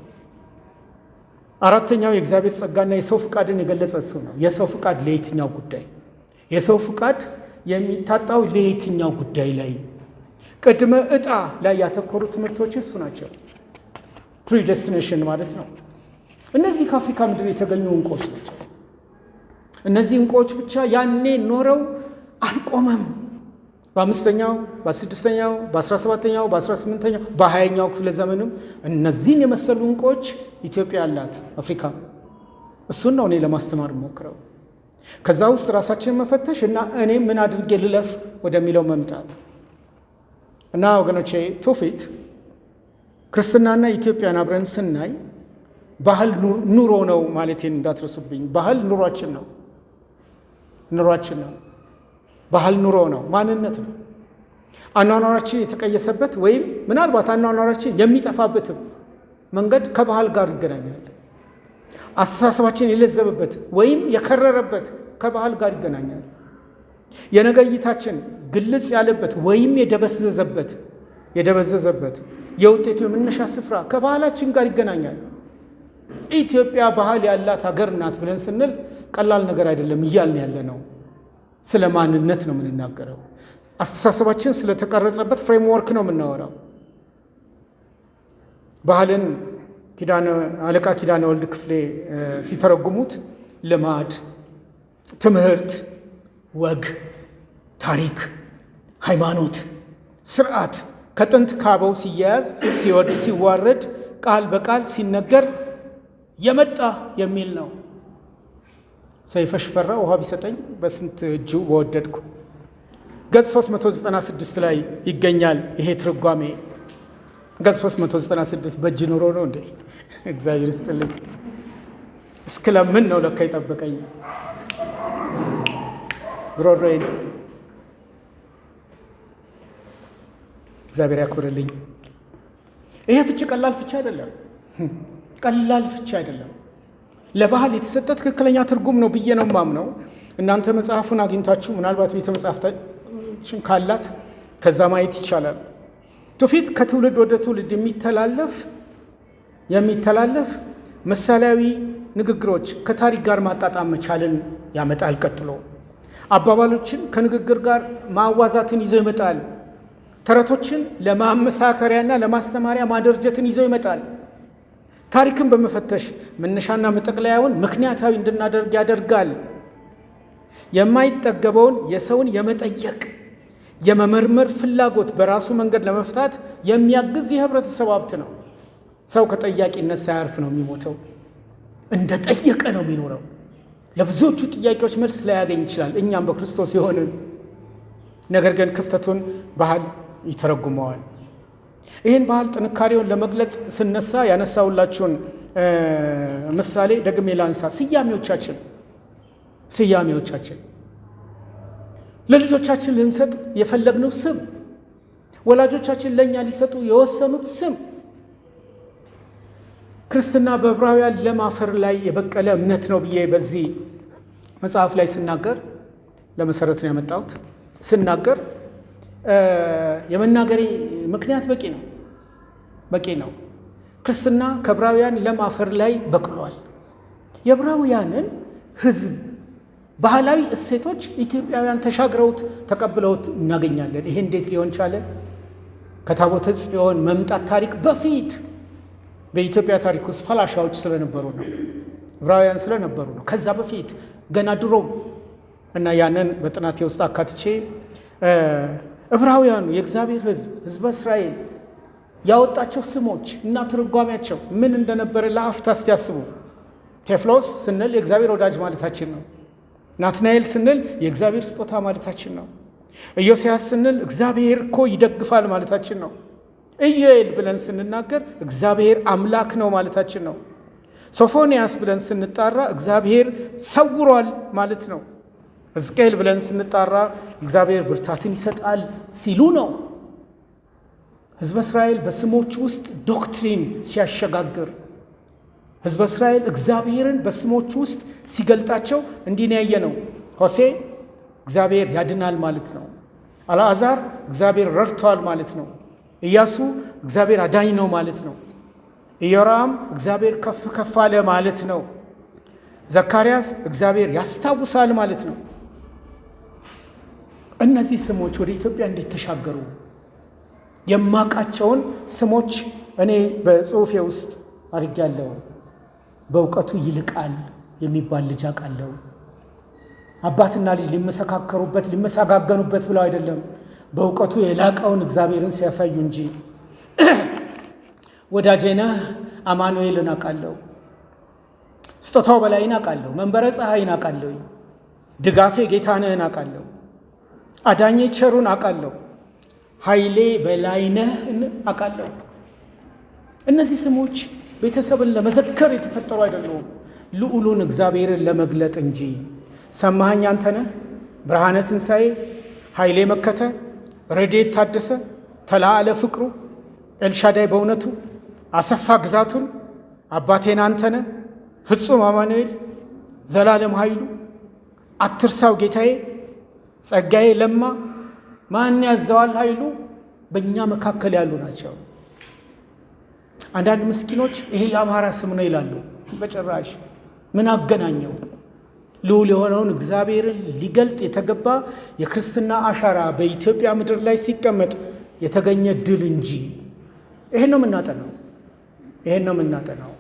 አራተኛው የእግዚአብሔር ጸጋና የሰው ፍቃድን የገለጸ እሱ ነው። የሰው ፍቃድ ለየትኛው ጉዳይ? የሰው ፍቃድ የሚታጣው ለየትኛው ጉዳይ ላይ? ቅድመ ዕጣ ላይ ያተኮሩ ትምህርቶች እሱ ናቸው። ፕሪዴስቲኔሽን ማለት ነው። እነዚህ ከአፍሪካ ምድር የተገኙ እንቁዎች ናቸው። እነዚህ እንቁዎች ብቻ ያኔ ኖረው አልቆመም። በ5ኛው፣ በ6ኛው፣ በ17ኛው፣ በ18ኛው፣ በ20ኛው ክፍለ ዘመንም እነዚህን የመሰሉ እንቁዎች ኢትዮጵያ አላት፣ አፍሪካ። እሱን ነው እኔ ለማስተማር ሞክረው። ከዛ ውስጥ ራሳችንን መፈተሽ እና እኔ ምን አድርጌ ልለፍ ወደሚለው መምጣት እና ወገኖቼ፣ ትውፊት ክርስትናና ኢትዮጵያን አብረን ስናይ ባህል ኑሮ ነው ማለቴን እንዳትረሱብኝ። ባህል ኑሯችን ነው። ባህል ኑሮ ነው፣ ማንነት ነው። አኗኗራችን የተቀየሰበት ወይም ምናልባት አኗኗራችን የሚጠፋበትም መንገድ ከባህል ጋር ይገናኛል። አስተሳሰባችን የለዘበበት ወይም የከረረበት ከባህል ጋር ይገናኛል። የነገ እይታችን ግልጽ ያለበት ወይም የደበዘዘበት የውጤቱ የመነሻ ስፍራ ከባህላችን ጋር ይገናኛል። ኢትዮጵያ ባህል ያላት ሀገር ናት ብለን ስንል ቀላል ነገር አይደለም እያልን ያለ ነው። ስለ ማንነት ነው የምንናገረው። አስተሳሰባችን ስለተቀረጸበት ፍሬምወርክ ነው የምናወራው። ባህልን አለቃ ኪዳነ ወልድ ክፍሌ ሲተረጉሙት ልማድ፣ ትምህርት፣ ወግ፣ ታሪክ፣ ሃይማኖት፣ ስርዓት ከጥንት ካበው ሲያያዝ ሲወድ ሲዋረድ ቃል በቃል ሲነገር የመጣ የሚል ነው። ሰይፈ ሽፈራ ውሃ ቢሰጠኝ በስንት እጁ በወደድኩ። ገጽ 396 ላይ ይገኛል ይሄ ትርጓሜ። ገጽ 396 በእጅ ኑሮ ነው እንዴ? እግዚአብሔር ይስጥልኝ። እስክለምን ነው ለካ ይጠብቀኝ ብሮድሬን። እግዚአብሔር ያክብርልኝ። ይሄ ፍቺ ቀላል ፍቺ አይደለም። ለባህል የተሰጠ ትክክለኛ ትርጉም ነው ብዬ ነው ማምነው። እናንተ መጽሐፉን አግኝታችሁ ምናልባት ቤተ መጽሐፍታችን ካላት ከዛ ማየት ይቻላል። ትውፊት ከትውልድ ወደ ትውልድ የሚተላለፍ ምሳሌያዊ ንግግሮች ከታሪክ ጋር ማጣጣም መቻልን ያመጣል። ቀጥሎ አባባሎችን ከንግግር ጋር ማዋዛትን ይዞ ይመጣል። ተረቶችን ለማመሳከሪያና ለማስተማሪያ ማደረጀትን ይዞ ይመጣል። ታሪክን በመፈተሽ መነሻና መጠቅለያውን ምክንያታዊ እንድናደርግ ያደርጋል። የማይጠገበውን የሰውን የመጠየቅ የመመርመር ፍላጎት በራሱ መንገድ ለመፍታት የሚያግዝ የህብረተሰብ ሀብት ነው። ሰው ከጠያቂነት ሳያርፍ ነው የሚሞተው። እንደ ጠየቀ ነው የሚኖረው። ለብዙዎቹ ጥያቄዎች መልስ ላያገኝ ይችላል፣ እኛም በክርስቶስ የሆንን። ነገር ግን ክፍተቱን ባህል ይተረጉመዋል። ይህን ባህል ጥንካሬውን ለመግለጽ ስነሳ ያነሳውላችሁን ምሳሌ ደግሜ ላንሳ። ስያሜዎቻችን ለልጆቻችን ልንሰጥ የፈለግነው ስም፣ ወላጆቻችን ለእኛ ሊሰጡ የወሰኑት ስም። ክርስትና በዕብራውያን ለም አፈር ላይ የበቀለ እምነት ነው ብዬ በዚህ መጽሐፍ ላይ ስናገር ለመሰረት ነው ያመጣሁት። ስናገር የመናገሬ ምክንያት በቂ ነው። ክርስትና ከዕብራውያን ለም አፈር ላይ በቅሏል። የዕብራውያንን ሕዝብ ባህላዊ እሴቶች ኢትዮጵያውያን ተሻግረውት ተቀብለውት እናገኛለን። ይሄ እንዴት ሊሆን ቻለ? ከታቦተ ጽዮን መምጣት ታሪክ በፊት በኢትዮጵያ ታሪክ ውስጥ ፈላሻዎች ስለነበሩ ነው፣ ዕብራውያን ስለነበሩ ነው። ከዛ በፊት ገና ድሮ እና ያንን በጥናቴ ውስጥ አካትቼ ዕብራውያኑ የእግዚአብሔር ሕዝበ እስራኤል ያወጣቸው ስሞች እና ትርጓሜያቸው ምን እንደነበረ ለአፍታ እስቲ ያስቡ። ቴዎፍሎስ ስንል የእግዚአብሔር ወዳጅ ማለታችን ነው። ናትናኤል ስንል የእግዚአብሔር ስጦታ ማለታችን ነው። ኢዮስያስ ስንል እግዚአብሔር እኮ ይደግፋል ማለታችን ነው። ኢዩኤል ብለን ስንናገር እግዚአብሔር አምላክ ነው ማለታችን ነው። ሶፎንያስ ብለን ስንጣራ እግዚአብሔር ሰውሯል ማለት ነው። ሕዝቅኤል ብለን ስንጣራ እግዚአብሔር ብርታትን ይሰጣል ሲሉ ነው። ሕዝበ እስራኤል በስሞች ውስጥ ዶክትሪን ሲያሸጋግር፣ ሕዝበ እስራኤል እግዚአብሔርን በስሞች ውስጥ ሲገልጣቸው እንዲህ ነው ያየነው። ሆሴ እግዚአብሔር ያድናል ማለት ነው። አልዓዛር እግዚአብሔር ረድቷል ማለት ነው። ኢያሱ እግዚአብሔር አዳኝ ነው ማለት ነው። ኢዮራም እግዚአብሔር ከፍ ከፍ አለ ማለት ነው። ዘካርያስ እግዚአብሔር ያስታውሳል ማለት ነው። እነዚህ ስሞች ወደ ኢትዮጵያ እንዴት ተሻገሩ? የማቃቸውን ስሞች እኔ በጽሁፌ ውስጥ አድርጌያለሁ። በእውቀቱ ይልቃል የሚባል ልጅ አውቃለሁ። አባትና ልጅ ሊመሰካከሩበት ሊመሰጋገኑበት ብለው አይደለም፣ በእውቀቱ የላቀውን እግዚአብሔርን ሲያሳዩ እንጂ። ወዳጄነህ አማኑኤልን አውቃለሁ። ስጦታው በላይን አውቃለሁ። መንበረ ፀሐይን አውቃለሁ። ድጋፌ ጌታነህን አውቃለሁ። አዳኜ ቸሩን አውቃለሁ። ኃይሌ በላይነህን አውቃለሁ። እነዚህ ስሞች ቤተሰብን ለመዘከር የተፈጠሩ አይደሉም፣ ልዑሉን እግዚአብሔርን ለመግለጥ እንጂ። ሰማኸኝ አንተነህ፣ ብርሃነ ትንሣኤ፣ ኃይሌ መከተ፣ ረድኤት ታደሰ፣ ተላአለ ፍቅሩ፣ ኤልሻዳይ በእውነቱ፣ አሰፋ ግዛቱን፣ አባቴን አንተነህ፣ ፍጹም አማኑኤል፣ ዘላለም ኃይሉ፣ አትርሳው ጌታዬ፣ ጸጋዬ ለማ፣ ማን ያዘዋል ኃይሉ በእኛ መካከል ያሉ ናቸው። አንዳንድ ምስኪኖች ይሄ የአማራ ስም ነው ይላሉ። በጭራሽ ምን አገናኘው? ልዑል የሆነውን እግዚአብሔርን ሊገልጥ የተገባ የክርስትና አሻራ በኢትዮጵያ ምድር ላይ ሲቀመጥ የተገኘ ድል እንጂ። ይሄን ነው የምናጠናው።